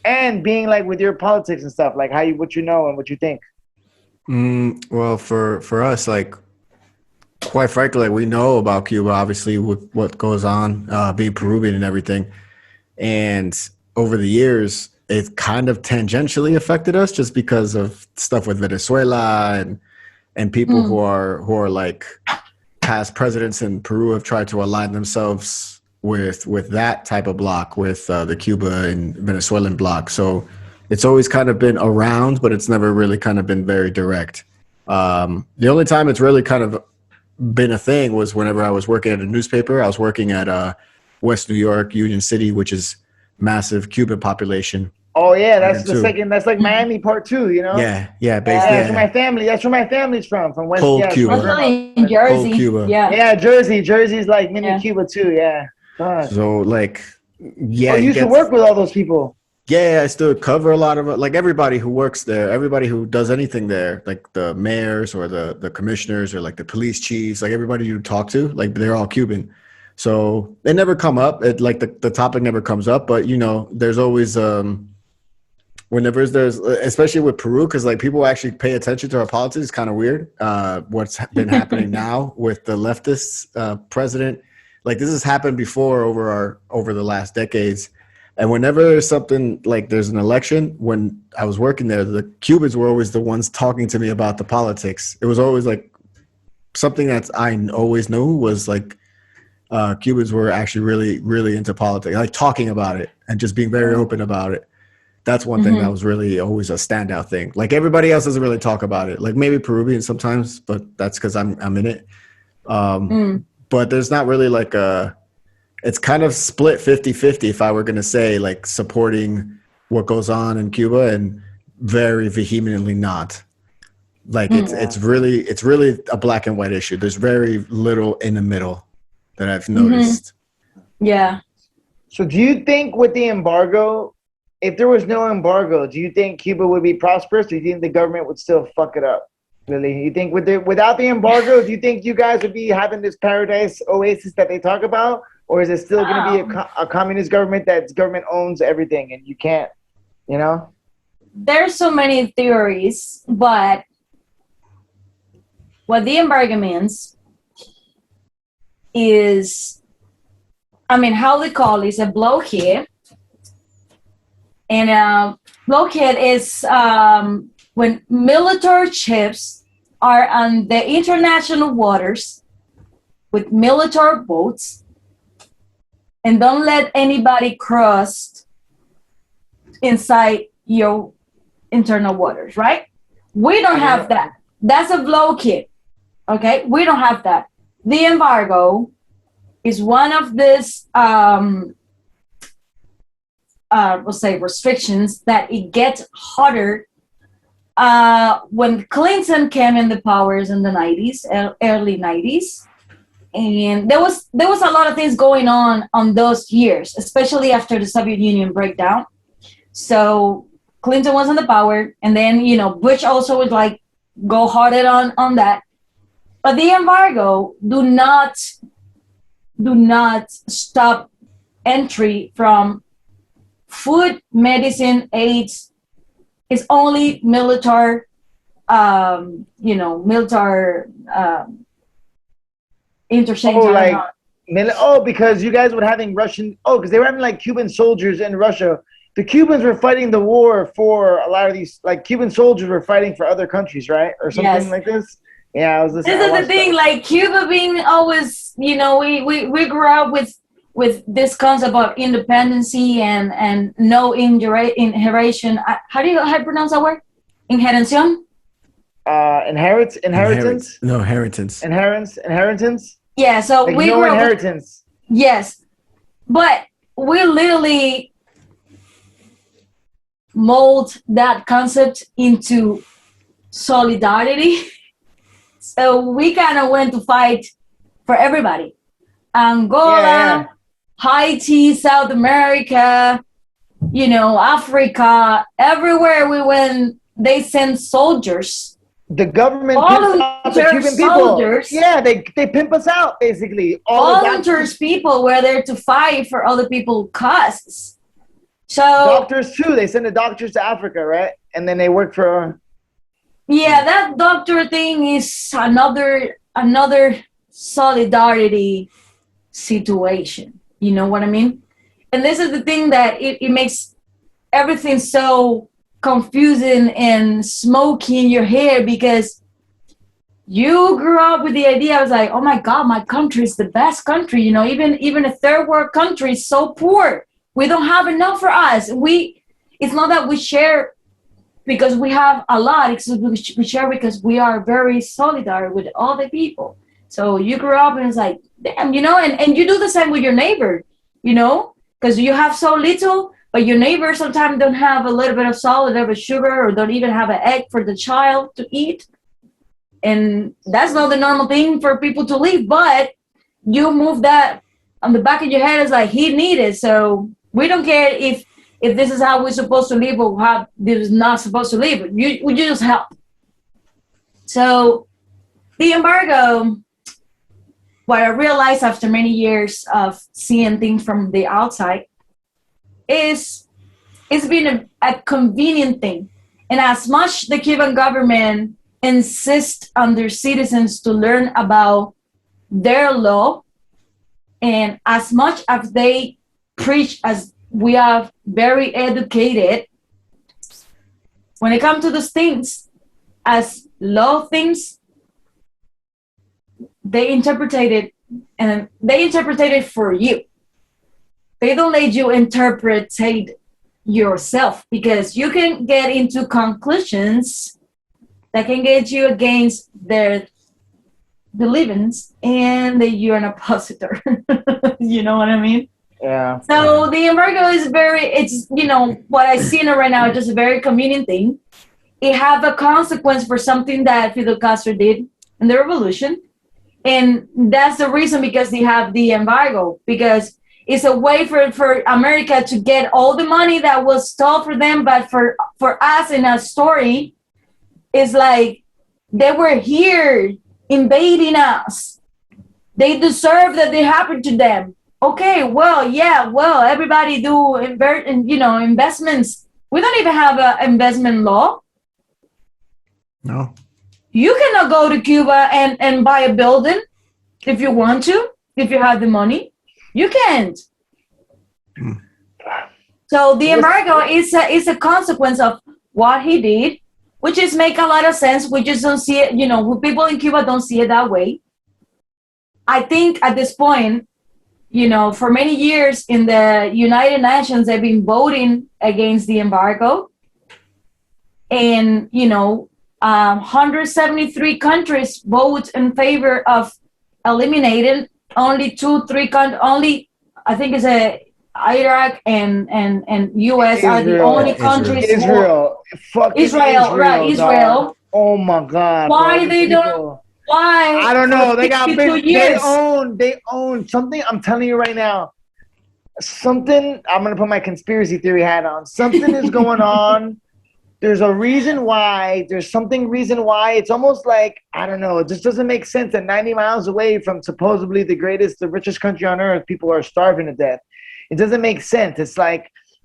And being like with your politics and stuff, like what you know and what you think. Well, for us, like, quite frankly, like, we know about Cuba, obviously, with what goes on, being Peruvian and everything. And over the years, it kind of tangentially affected us just because of stuff with Venezuela and people who are like past presidents in Peru have tried to align themselves with that type of bloc, with the Cuba and Venezuelan bloc. So it's always kind of been around, but it's never really kind of been very direct. The only time it's really kind of been a thing was whenever I was working at a newspaper. I was working at West New York, Union City, which is massive Cuban population. Oh yeah, that's the second. That's like Miami Part 2, Yeah, basically. That's where my family. That's where my family's from West. Cold Cuba. In Jersey. Cold Cuba. Yeah, Jersey. Jersey's like mini Cuba too. Yeah. God. So like, you used to work with all those people. Yeah, I still cover a lot of it. Like, everybody who works there, everybody who does anything there, like the mayors or the commissioners or like the police chiefs, like everybody you talk to, like they're all Cuban. So they never come up. Like the topic never comes up, but there's always whenever there's, especially with Peru, because like people actually pay attention to our politics. It's kind of weird. What's been happening now with the leftist president, like this has happened before over the last decades. And whenever there's something like there's an election, when I was working there, the Cubans were always the ones talking to me about the politics. It was always like something that I always knew was like Cubans were actually really, really into politics, like talking about it and just being very open about it. That's one thing that was really always a standout thing. Like everybody else doesn't really talk about it. Like maybe Peruvian sometimes, but that's because I'm in it. But there's not really like it's kind of split 50-50 if I were going to say like supporting what goes on in Cuba and very vehemently not. Like it's really a black and white issue. There's very little in the middle that I've noticed. Yeah. So do you think with the embargo, if there was no embargo, do you think Cuba would be prosperous? Or do you think the government would still fuck it up? Really? You think without the embargo, do you think you guys would be having this paradise oasis that they talk about? Or is it still going to be a communist government that's government owns everything and you can't You know? There's so many theories, but what the embargo means is, I mean, how they call it is a blockade. And a blockade is when military ships are on the international waters with military boats and don't let anybody cross inside your internal waters, right? We don't have that. That's a blockade. Okay, we don't have that. The embargo is one of these, we'll say, restrictions that it gets harder when Clinton came in the powers in the 90s, early 90s. And there was a lot of things going on those years, especially after the Soviet Union breakdown. So Clinton was in the power, and then, you know, Bush also would like go harder on that. But the embargo do not stop entry from food, medicine, aids. It's only military, military interchange. Because you guys were having Russian. Because they were having like Cuban soldiers in Russia. The Cubans were fighting the war for a lot of these, like Cuban soldiers were fighting for other countries, right? Or something like this. Yeah, I was listening. This is the thing, like Cuba being always, you know, we grew up with this concept of independency and no inheritance. How do you pronounce that word? Inherención? Inheritance? No, inheritance. Inheritance? Yeah, so like we no grew up inheritance. Yes. But we literally mold that concept into solidarity. So we kind of went to fight for everybody. Angola, Haiti, South America, you know, Africa, everywhere we went, they sent soldiers. The government pimps out the Cuban people. Yeah, they pimp us out, basically. Volunteers people were there to fight for other people's causes. So doctors too. They send the doctors to Africa, right? And then they work for. Yeah, that doctor thing is another solidarity situation. You know what I mean? And this is the thing that it makes everything so confusing and smoky in your hair, because you grew up with the idea. I was like, oh my God, my country is the best country. You know, even a third world country is so poor. We don't have enough for us. It's not that we share because we have a lot. We share because we are very solidary with other people. So you grew up and it's like, damn, you know, and you do the same with your neighbor, you know, because you have so little, but your neighbor sometimes don't have a little bit of salt, a little bit of sugar, or don't even have an egg for the child to eat. And that's not the normal thing for people to live, but you move that on the back of your head. It's like, he needed, so we don't care if this is how we're supposed to live or how this is not supposed to live. You just help. So the embargo, what I realized after many years of seeing things from the outside, is it's been a convenient thing. And as much the Cuban government insists on their citizens to learn about their law, and as much as they preach as we are very educated, when it comes to those things as law things, they interpret it, and they interpret it for you. They don't let you interpret yourself, because you can get into conclusions that can get you against their beliefs, and that you're an oppositor. You know what I mean? Yeah. So the embargo is it's, you know, what I see in it right now is just a very convenient thing. It have a consequence for something that Fidel Castro did in the revolution. And that's the reason, because they have the embargo, because it's a way for America to get all the money that was stolen for them. But for us in a story, it's like they were here invading us. They deserve that they happened to them. Okay, well, yeah, well, everybody do investments We don't even have an investment law. No. You cannot go to Cuba and buy a building if you want to, if you have the money. You can't. So the embargo is a consequence of what he did, which is make a lot of sense. We just don't see it, people in Cuba don't see it that way. I think at this point, for many years in the United Nations, they've been voting against the embargo. And, 173 countries vote in favor of eliminating. Only 2-3 countries, I think it's Iraq and US Israel. are the only countries. Israel. Fucking Israel, right, Israel. Dog. Oh my God. Why bro. they don't? Why? I don't know. They got 62 big. years. They own something. I'm telling you right now. Something. I'm gonna put my conspiracy theory hat on. Something is going on. There's a reason why. There's reason why. It's almost like, I don't know. It just doesn't make sense that 90 miles away from supposedly the richest country on earth, people are starving to death. It doesn't make sense.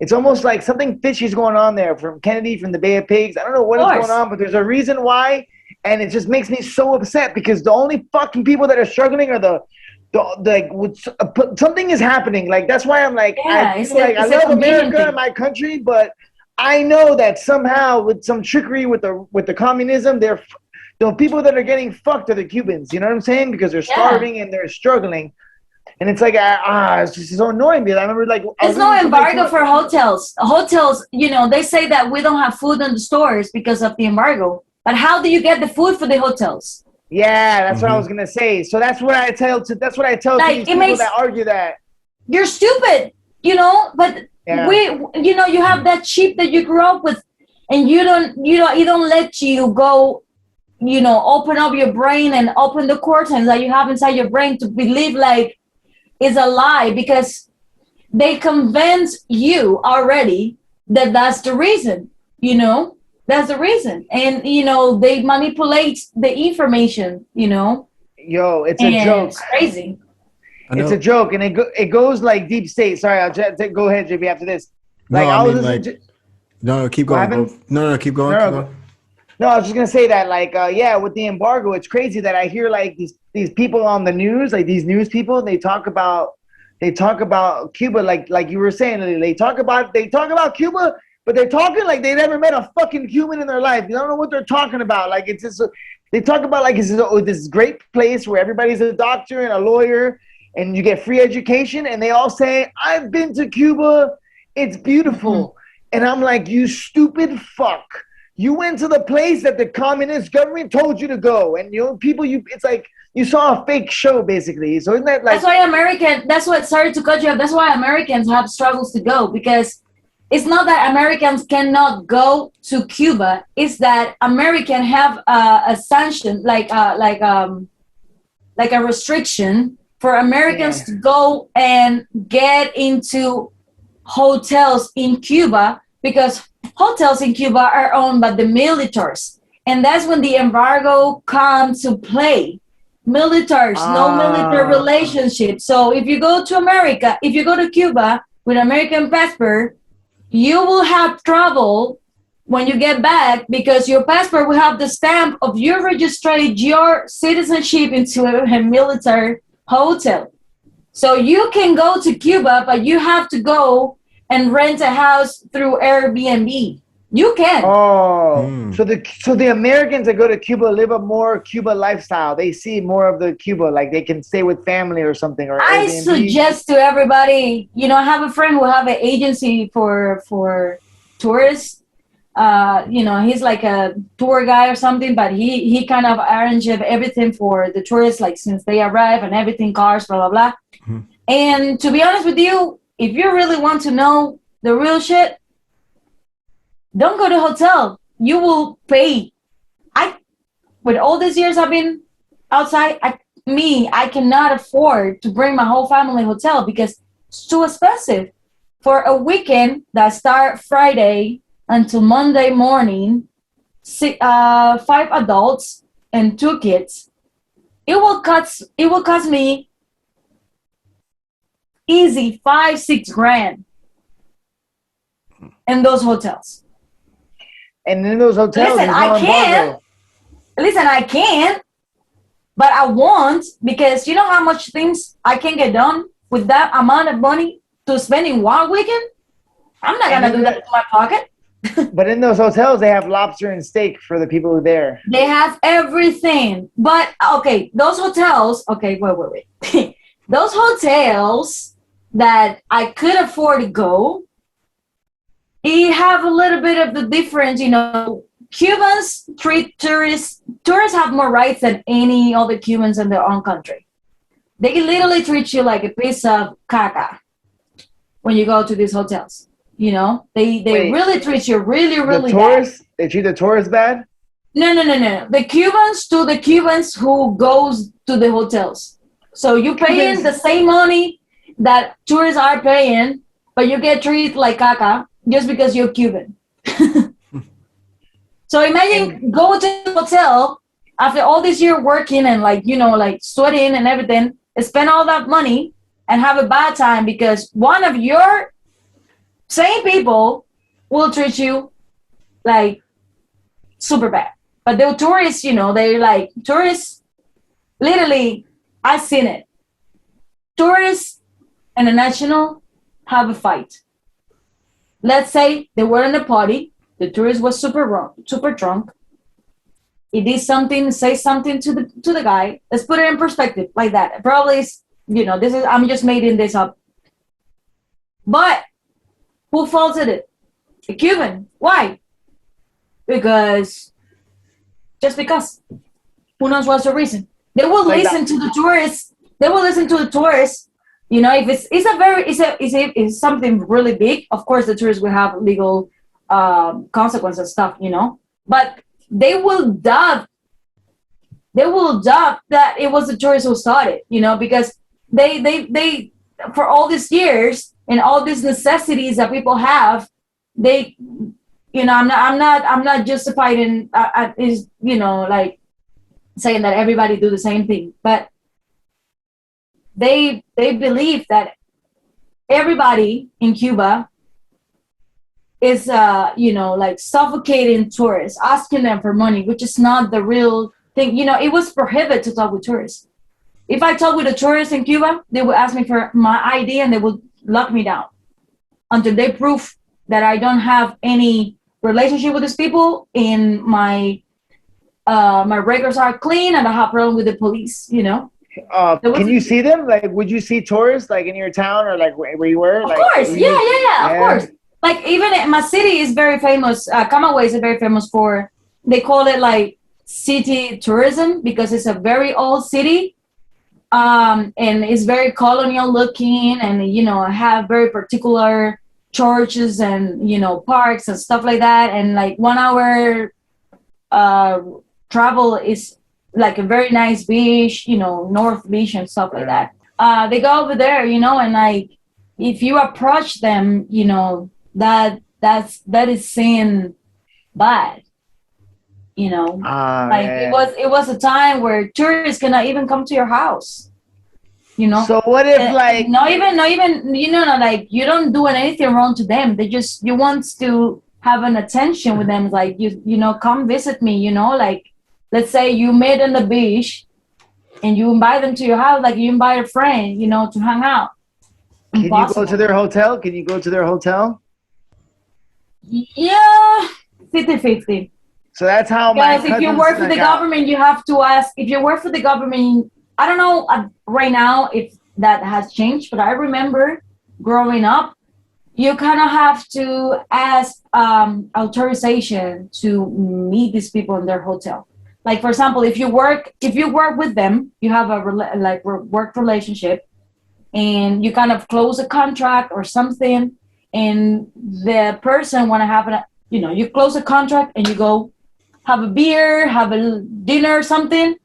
It's almost like something fishy is going on there from Kennedy, from the Bay of Pigs. I don't know what is going on, but there's a reason why. And it just makes me so upset because the only fucking people that are struggling are something is happening. Like, that's why I'm like, I love America and my country, but I know that somehow with some trickery with the communism, the people that are getting fucked are the Cubans. You know what I'm saying? Because they're starving and they're struggling. And it's like, it's just so annoying. I remember there's no embargo for hotels. Hotels, they say that we don't have food in the stores because of the embargo. But how do you get the food for the hotels? Yeah, that's what I was gonna say. So that's what I tell these people that argue that. You're stupid, but you have that chip that you grew up with, and you don't let you go, open up your brain and open the curtains that you have inside your brain to believe like it's a lie, because they convince you already that that's the reason, that's the reason. And, they manipulate the information, Yo, it's a joke. It's crazy. It's a joke, and it goes like deep state. Sorry, I'll go ahead, JP, after this. Keep going. No, keep going. No, I was just gonna say that, with the embargo, it's crazy that I hear like these people on the news, like these news people, they talk about Cuba, like you were saying, they talk about Cuba, but they're talking like they never met a fucking Cuban in their life. You don't know what they're talking about. Like, it's just, they talk about like it's this great place where everybody's a doctor and a lawyer, and you get free education, and they all say, "I've been to Cuba, it's beautiful." And I'm like, you stupid fuck. You went to the place that the communist government told you to go, and it's like you saw a fake show, basically. So isn't that like? Sorry to cut you off. That's why Americans have struggles to go, because it's not that Americans cannot go to Cuba. It's that Americans have a sanction, like a restriction for Americans to go and get into hotels in Cuba, because hotels in Cuba are owned by the militaries. And that's when the embargo comes to play. Militaries, no military relationship. So if you go to Cuba with American passport, you will have trouble when you get back, because your passport will have the stamp of you registered your citizenship into a military hotel. So you can go to Cuba, but you have to go and rent a house through Airbnb. You can. So the Americans that go to Cuba live a more Cuba lifestyle. They see more of the Cuba, like they can stay with family or something. Or I Airbnb. suggest to everybody, I have a friend who have an agency for tourists. He's like a tour guy or something, but he kind of arranges everything for the tourists, like since they arrive and everything, cars, blah, blah, blah. Mm-hmm. And to be honest with you, if you really want to know the real shit, don't go to hotel. You will pay. With all these years I've been outside, I cannot afford to bring my whole family hotel because it's too expensive. For a weekend that start Friday until Monday morning, 5 adults and 2 kids, it will cost me easy $5-6 grand. in those hotels. And in those hotels, Listen, there's I no can't. embargo. Listen, I can't, but I won't, because you know how much things I can get done with that amount of money to spend in one weekend? I'm not going to do that with my pocket. But in those hotels, they have lobster and steak for the people who are there. They have everything. But, okay, those hotels, okay, wait. Those hotels that I could afford to go, it have a little bit of the difference, you know. Cubans treat tourists have more rights than any other Cubans in their own country. They can literally treat you like a piece of caca when you go to these hotels. You know, they really treat you really The tourists, bad. They treat the tourists bad? No. The Cubans who goes to the hotels. So you paying the same money that tourists are paying, but you get treated like caca just because you're Cuban. So imagine going to the hotel after all this year working and like, you know, like sweating and everything, and spend all that money and have a bad time because one of your same people will treat you like super bad. But the tourists, you know, they're like, tourists, literally, I've seen it. Tourists and a national have a fight. Let's say they were in a party. The tourist was super drunk. He did something, say something to the guy. Let's put it in perspective like that. It probably is, you know, I'm just making this up. But who faulted it? A Cuban. Why? Because just because. Who knows what's the reason? They will listen to the tourists. They will listen to the tourists. You know, if it's something really big, of course the tourists will have legal consequences stuff, you know. But they will doubt that it was the tourists who started, you know, because they for all these years and all these necessities that people have, they, you know, I'm not justifying is, you know, like saying that everybody do the same thing, but they believe that everybody in Cuba is, you know, like suffocating tourists, asking them for money, which is not the real thing. You know, it was prohibited to talk with tourists. If I talk with a tourist in Cuba, they would ask me for my ID and they would lock me down until they prove that I don't have any relationship with these people and my records are clean and I have problem with the police, you know. Can you see them? Like, would you see tourists like in your town or like where you were? Of course, yeah, of course. Like even my city is very famous. Camaguey is very famous for, they call it like city tourism because it's a very old city, and it's very colonial looking, and you know have very particular churches and you know parks and stuff like that, and like 1 hour travel is like a very nice beach, you know, North Beach and stuff like that. They go over there, you know, and like if you approach them, you know, that is saying bad, you know. Like it was a time where tourists cannot even come to your house, you know. So what if like not even you know, like you don't do anything wrong to them, they just, you want to have an attention with them, like you know, come visit me, you know, like let's say you met on the beach and you invite them to your house like you invite a friend, you know, to hang out. Can you go to their hotel? Can you go to their hotel? Yeah, 50-50. So that's how because if you work for the government, you have to ask. If you work for the government, I don't know right now if that has changed, but I remember growing up, you kind of have to ask authorization to meet these people in their hotel. Like for example, if you work with them, you have a work relationship, and you kind of close a contract or something, and the person want to have you know, you close a contract and you go have a beer, have a dinner or something.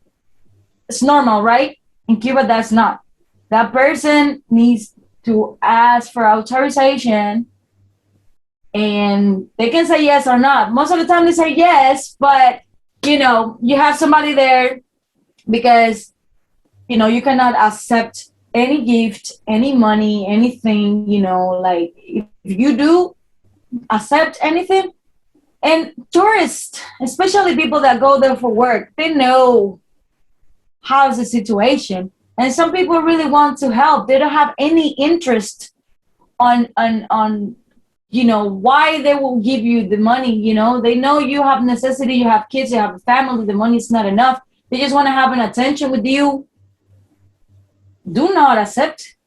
It's normal, right? In Cuba, that's not. That person needs to ask for authorization, and they can say yes or not. Most of the time they say yes, but you know, you have somebody there because, you know, you cannot accept any gift, any money, anything, you know, like if you do, accept anything. And tourists, especially people that go there for work, they know how's the situation. And some people really want to help. They don't have any interest on why they will give you the money. They know you have necessity, you have kids, you have a family, the money is not enough. They just want to have an attention with you. Do not accept,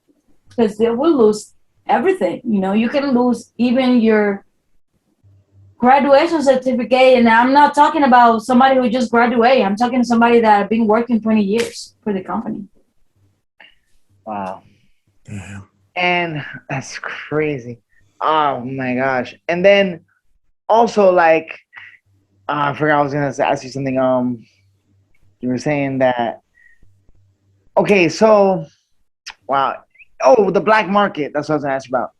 because they will lose everything. You can lose even your graduation certificate. And I'm not talking about somebody who just graduated. I'm talking to somebody that have been working 20 years for the company. Wow. Damn. And that's crazy. Oh my gosh. And then also, like, I forgot I was gonna ask you something. You were saying that. Okay, so wow. Oh, the black market. That's what I was gonna ask you about.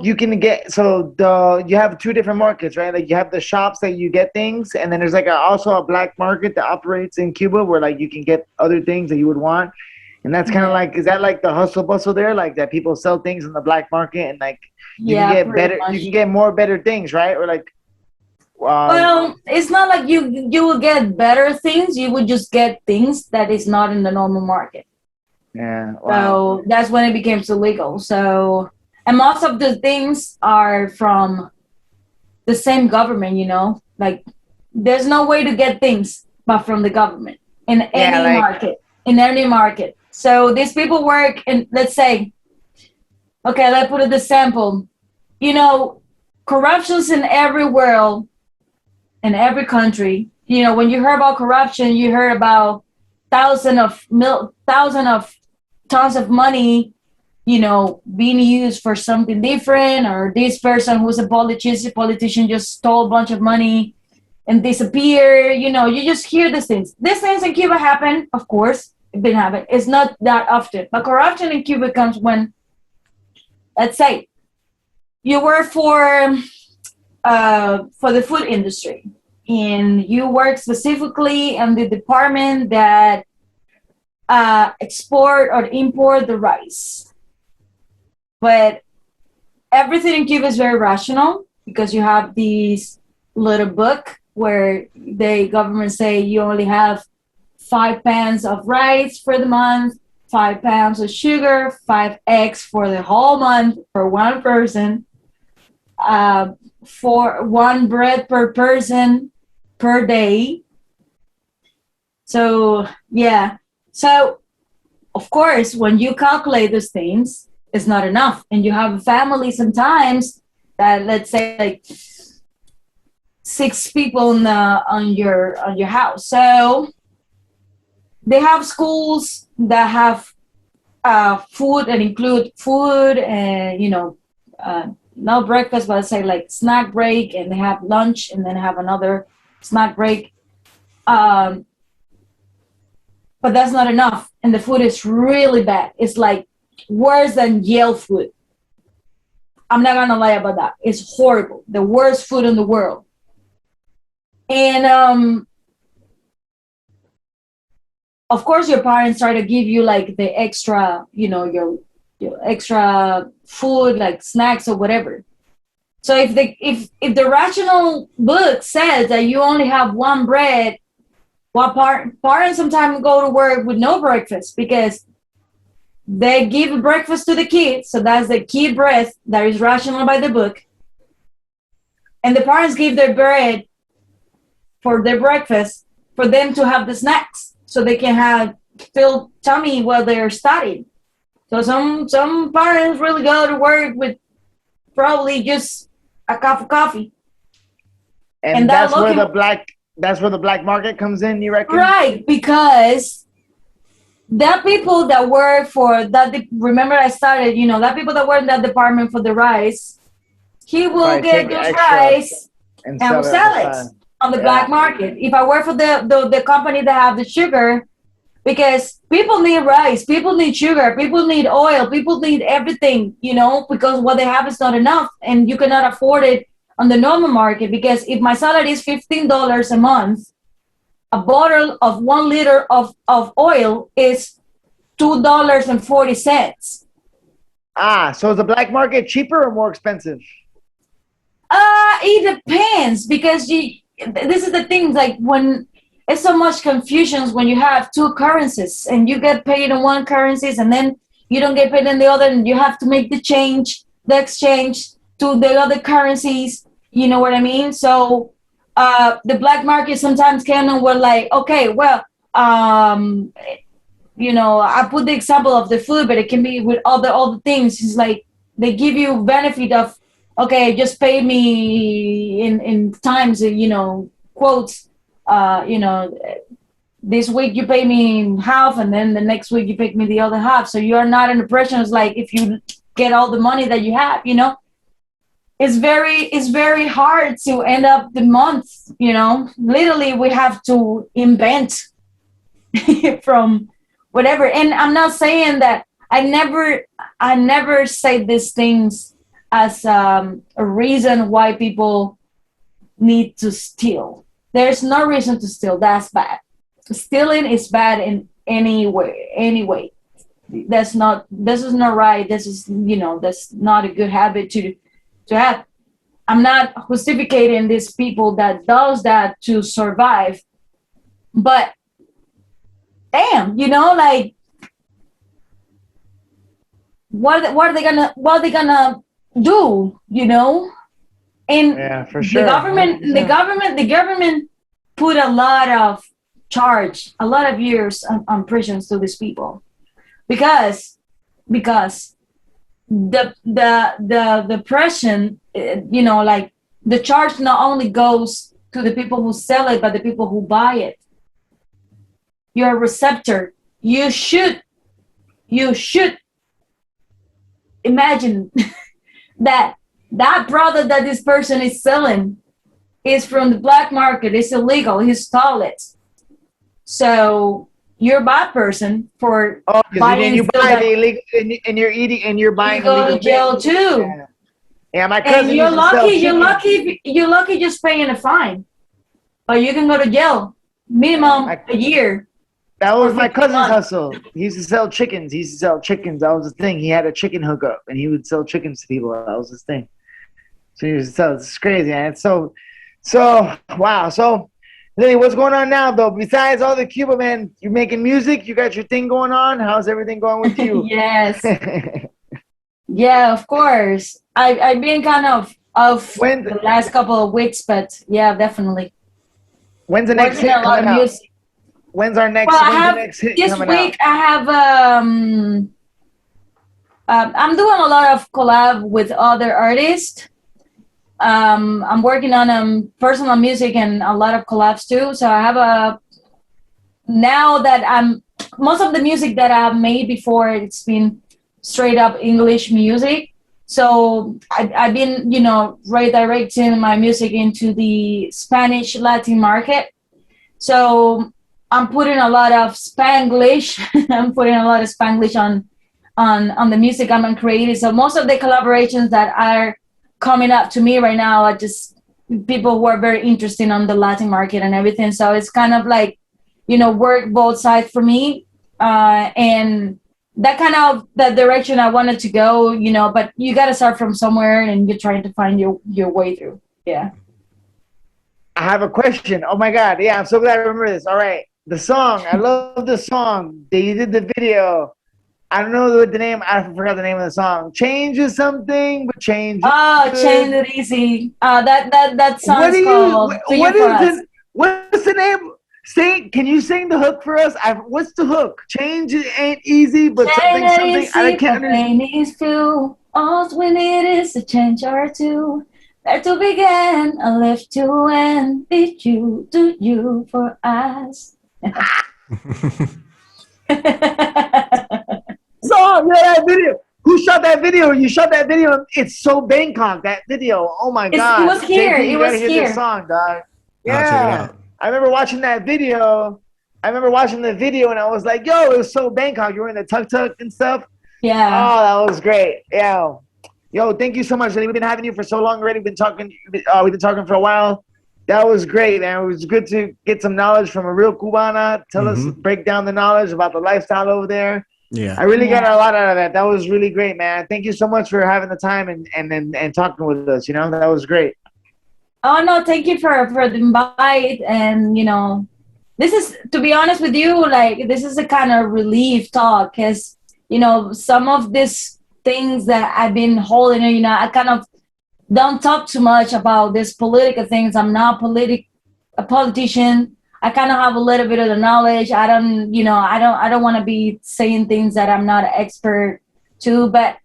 You can get, so you have two different markets, right? Like, you have the shops that you get things, and then there's like also a black market that operates in Cuba where like you can get other things that you would want. And that's kind of like, is that like the hustle bustle there? Like that people sell things in the black market and like you can get better, you can get more better things, right? Or like, well, it's not like you will get better things. You would just get things that is not in the normal market. Yeah. Wow. So that's when it became illegal. So, and most of the things are from the same government, like there's no way to get things but from the government in any market. So these people work in, let's say, okay, let's put it the sample. Corruption's in every world, in every country. When you hear about corruption, you hear about thousands of tons of money, being used for something different, or this person who's a politician just stole a bunch of money and disappear. You just hear these things. These things in Cuba happen, of course. It's been happening. It's not that often, but corruption in Cuba comes when, let's say, you work for the food industry, and you work specifically in the department that export or import the rice. But everything in Cuba is very rational, because you have this little book where the government say you only have 5 pounds of rice for the month, 5 pounds of sugar, 5 eggs for the whole month for one person, for 1 bread per person per day. So, yeah. So, of course, when you calculate those things, it's not enough. And you have a family sometimes that, let's say, like 6 people on your house. So they have schools that have food and include food and, not breakfast, but let's say like snack break, and they have lunch and then have another snack break. But that's not enough. And the food is really bad. It's like worse than Yale food. I'm not going to lie about that. It's horrible. The worst food in the world. And of course, your parents try to give you like the extra, your extra food, like snacks or whatever. So if the rational book says that you only have 1 bread, well, parents sometimes go to work with no breakfast, because they give breakfast to the kids. So that's the key bread that is rational by the book. And the parents give their bread for their breakfast for them to have the snacks, so they can fill tummy while they're studying. So some parents really go to work with probably just a cup of coffee. And that's where the black market comes in, you reckon? Right, because the people that work for that, remember I started, that people that work in that department for the rice, he will get those rice and will sell it on the black market. If I work for the company that have the sugar, because people need rice, people need sugar, people need oil, people need everything, because what they have is not enough, and you cannot afford it on the normal market. Because if my salary is $15 a month, a bottle of 1 liter of oil is $2.40. So is the black market cheaper or more expensive? It depends, because this is the thing, like when it's so much confusion when you have two currencies and you get paid in one currencies and then you don't get paid in the other, and you have to make the exchange to the other currencies. You know what I mean? So the black market sometimes can, we're like, okay, well, you know, I put the example of the food, but it can be with all the things. It's like they give you benefit of, okay, just pay me in times, you know, quotes, you know, this week you pay me half, and then the next week you pay me the other half. So you're not under pressure. It's like if you get all the money that you have, you know, it's very hard to end up the month, you know. Literally, we have to invent from whatever. And I'm not saying that I never say these things as a reason why people need to steal. There's no reason to steal. That's bad. Stealing is bad in any way. This is not right. This is, you know, that's not a good habit to have. I'm not justificating these people that does that to survive, but damn, you know, like what are they gonna do, you know? And yeah, for sure. The government put a lot of years on prisons to these people, because the pressure, you know, like the charge not only goes to the people who sell it, but the people who buy it. You're a receptor. You should imagine that product that this person is selling is from the black market. It's illegal. He stole it. So you're a bad person for buying. You buy the illegal, and you're eating, and you're buying. You go to jail too. Yeah, my cousin. And you're lucky just paying a fine, but you can go to jail minimum a year. That was my cousin's hustle. He used to sell chickens. That was the thing. He had a chicken hookup, and he would sell chickens to people. That was his thing. So he used to sell. It's crazy, man. So wow. So, Lily, what's going on now, though? Besides all the Cuba, man, you're making music. You got your thing going on. How's everything going with you? Yes. Yeah, of course. I've been kind of the last couple of weeks, but yeah, definitely. When's the next hit coming out? Music. When's our next? Well, the next hit this coming week out? I have I'm doing a lot of collab with other artists. I'm working on personal music and a lot of collabs too. So I have now that most of the music that I've made before, it's been straight up English music. So I've been, you know, redirecting my music into the Spanish Latin market. So I'm putting a lot of Spanglish. I'm putting a lot of Spanglish on the music I'm creating. So most of the collaborations that are coming up to me right now are just people who are very interested on the Latin market and everything. So it's kind of like, you know, work both sides for me. And that kind of the direction I wanted to go, you know, but you got to start from somewhere and you're trying to find your way through. Yeah. I have a question. Oh my God. Yeah, I'm so glad I remember this. All right. The song. I love the song. They did the video. I don't know what the name. I forgot the name of the song. Change is something, but change. Oh, Change It Easy. That song's called. What's the name? Sing. Can you sing the hook for us? What's the hook? Change it ain't easy, but something. I can't understand. All we need is a change or two. Where to begin, a left to end. Did you do you for us? So yeah, that video. Who shot that video? You shot that video. It's so Bangkok. That video. Oh my God. It was here. JP, it was hear here. This song, dog. I'll check it Yeah. out. I remember watching that video. And I was like, "Yo, it was so Bangkok. You were in the tuk-tuk and stuff." Yeah. Oh, that was great. Yeah. Yo, thank you so much. We've been having you for so long already. We've been talking for a while. That was great, man. It was good to get some knowledge from a real Cubana. Tell us, break down the knowledge about the lifestyle over there. Yeah. I really got a lot out of that. That was really great, man. Thank you so much for having the time and talking with us. You know, that was great. Oh no, thank you for the invite. And this is, to be honest with you, like this is a kind of relief talk, because some of these things that I've been holding, I kind of don't talk too much about these political things. I'm not a politician. I kind of have a little bit of the knowledge. I don't want to be saying things that I'm not an expert to. But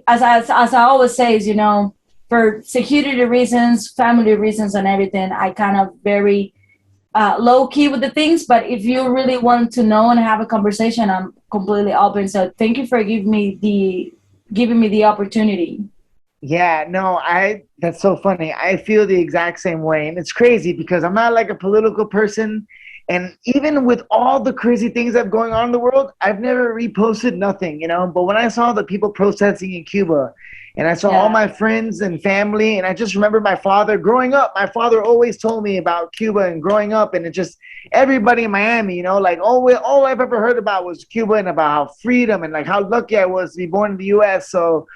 as I always say, is for security reasons, family reasons, and everything, I kind of very low key with the things. But if you really want to know and have a conversation, I'm completely open. So thank you for giving me the opportunity. Yeah, no, that's so funny. I feel the exact same way. And it's crazy because I'm not like a political person. And even with all the crazy things that are going on in the world, I've never reposted nothing, But when I saw the people protesting in Cuba, and I saw all my friends and family, and I just remember my father growing up. My father always told me about Cuba and growing up, and it just everybody in Miami, like all I've ever heard about was Cuba and about how freedom and like how lucky I was to be born in the U.S. So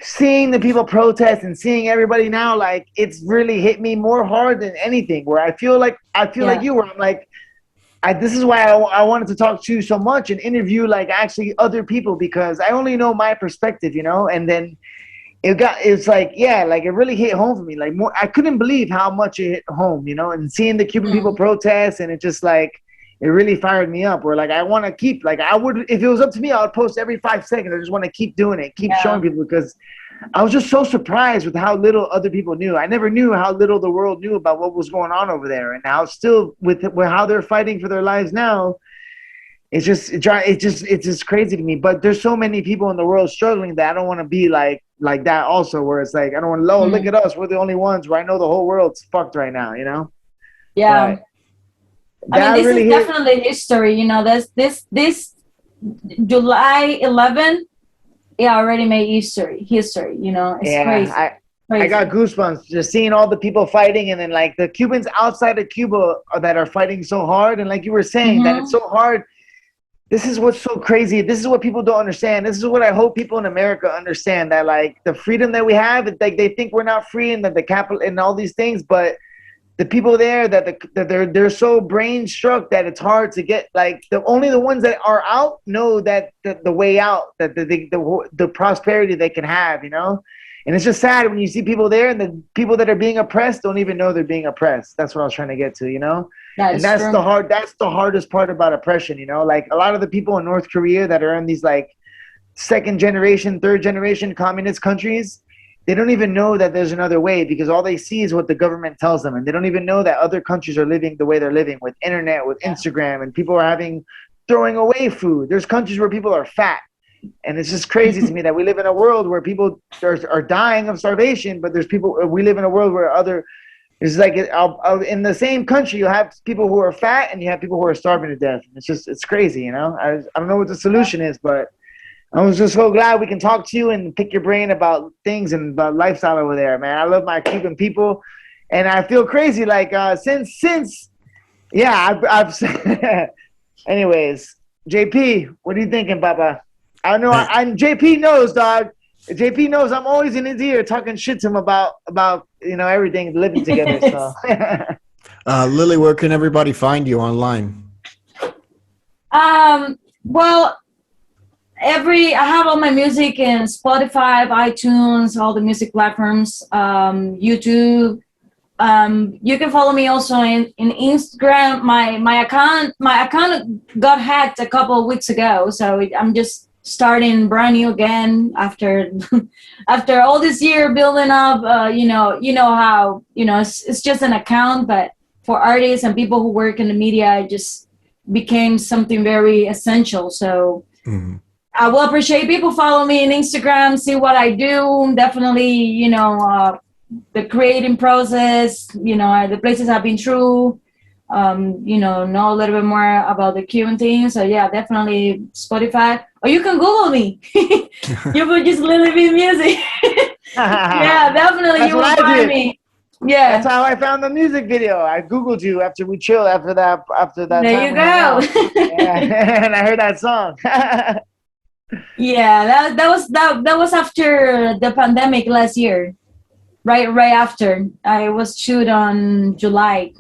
seeing the people protest and seeing everybody now, like it's really hit me more hard than anything. Where I feel like you, where I'm like, this is why I wanted to talk to you so much and interview like actually other people, because I only know my perspective, and then it's like, like it really hit home for me. Like I couldn't believe how much it hit home, and seeing the Cuban people protest, and it just like, it really fired me up. Where like, I want to keep, like I would, if it was up to me, I would post every 5 seconds. I just want to keep doing it, keep showing people, because I was just so surprised with how little other people knew. I never knew how little the world knew about what was going on over there, and now still with how they're fighting for their lives now. It's just crazy to me. But there's so many people in the world struggling that I don't want to be like that also, where it's like, I don't want to look at us. We're the only ones where I know the whole world's fucked right now, Yeah. But this really is definitely history, this July 11th, already made history, it's crazy. I got goosebumps just seeing all the people fighting, and then like the Cubans outside of Cuba that are fighting so hard. And like you were saying, that it's so hard. This is what's so crazy. This is what people don't understand. This is what I hope people in America understand, that like the freedom that we have, like they think we're not free, and that the capital and all these things, but the people there, that they're so brain struck that it's hard to get, like only the ones that are out know that the way out, that the prosperity they can have, And it's just sad when you see people there, and the people that are being oppressed don't even know they're being oppressed. That's what I was trying to get to, And that's the hardest part about oppression, Like a lot of the people in North Korea that are in these like second generation, third generation communist countries, they don't even know that there's another way, because all they see is what the government tells them. And they don't even know that other countries are living the way they're living, with internet, with Instagram, and people are throwing away food. There's countries where people are fat. And it's just crazy to me that we live in a world where people are dying of starvation, but we live in a world where it's like in the same country, you have people who are fat and you have people who are starving to death. It's crazy, I don't know what the solution is, but I was just so glad we can talk to you and pick your brain about things and about lifestyle over there, man. I love my Cuban people, and I feel crazy. Like since I've anyways, JP, what are you thinking, Papa? I know JP knows, dog. JP knows I'm always in his ear talking shit to him about everything, living together. So, Lily, where can everybody find you online? Well, I have all my music in Spotify, iTunes, all the music platforms, YouTube. You can follow me also in Instagram. My account got hacked a couple of weeks ago, so I'm just starting brand new again after all this year building up. How it's just an account, but for artists and people who work in the media, it just became something very essential. So. I will appreciate people follow me on Instagram, see what I do. Definitely, the creating process, the places I've been through, know a little bit more about the Cuban thing. So yeah, definitely Spotify. Or you can Google me. You put just Lilly.V music. Yeah, definitely. That's you will find me. Yeah, that's how I found the music video. I Googled you after we chilled after that. There you go. And I heard that song. Yeah, that was after the pandemic last year. Right after. I was shoot on July,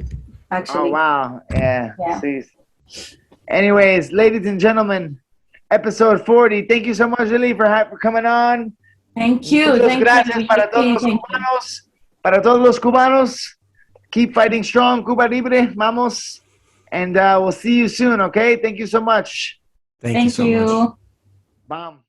actually. Oh wow, yeah. Yeah. See. Anyways, ladies and gentlemen, episode 40. Thank you so much, Lily, for coming on. Thank you. Muchas Thank gracias you. para todos los Thank you. cubanos. Para todos los cubanos. Keep fighting strong, Cuba Libre. Vamos. And we'll see you soon, okay? Thank you so much. Thank you so much. Bam.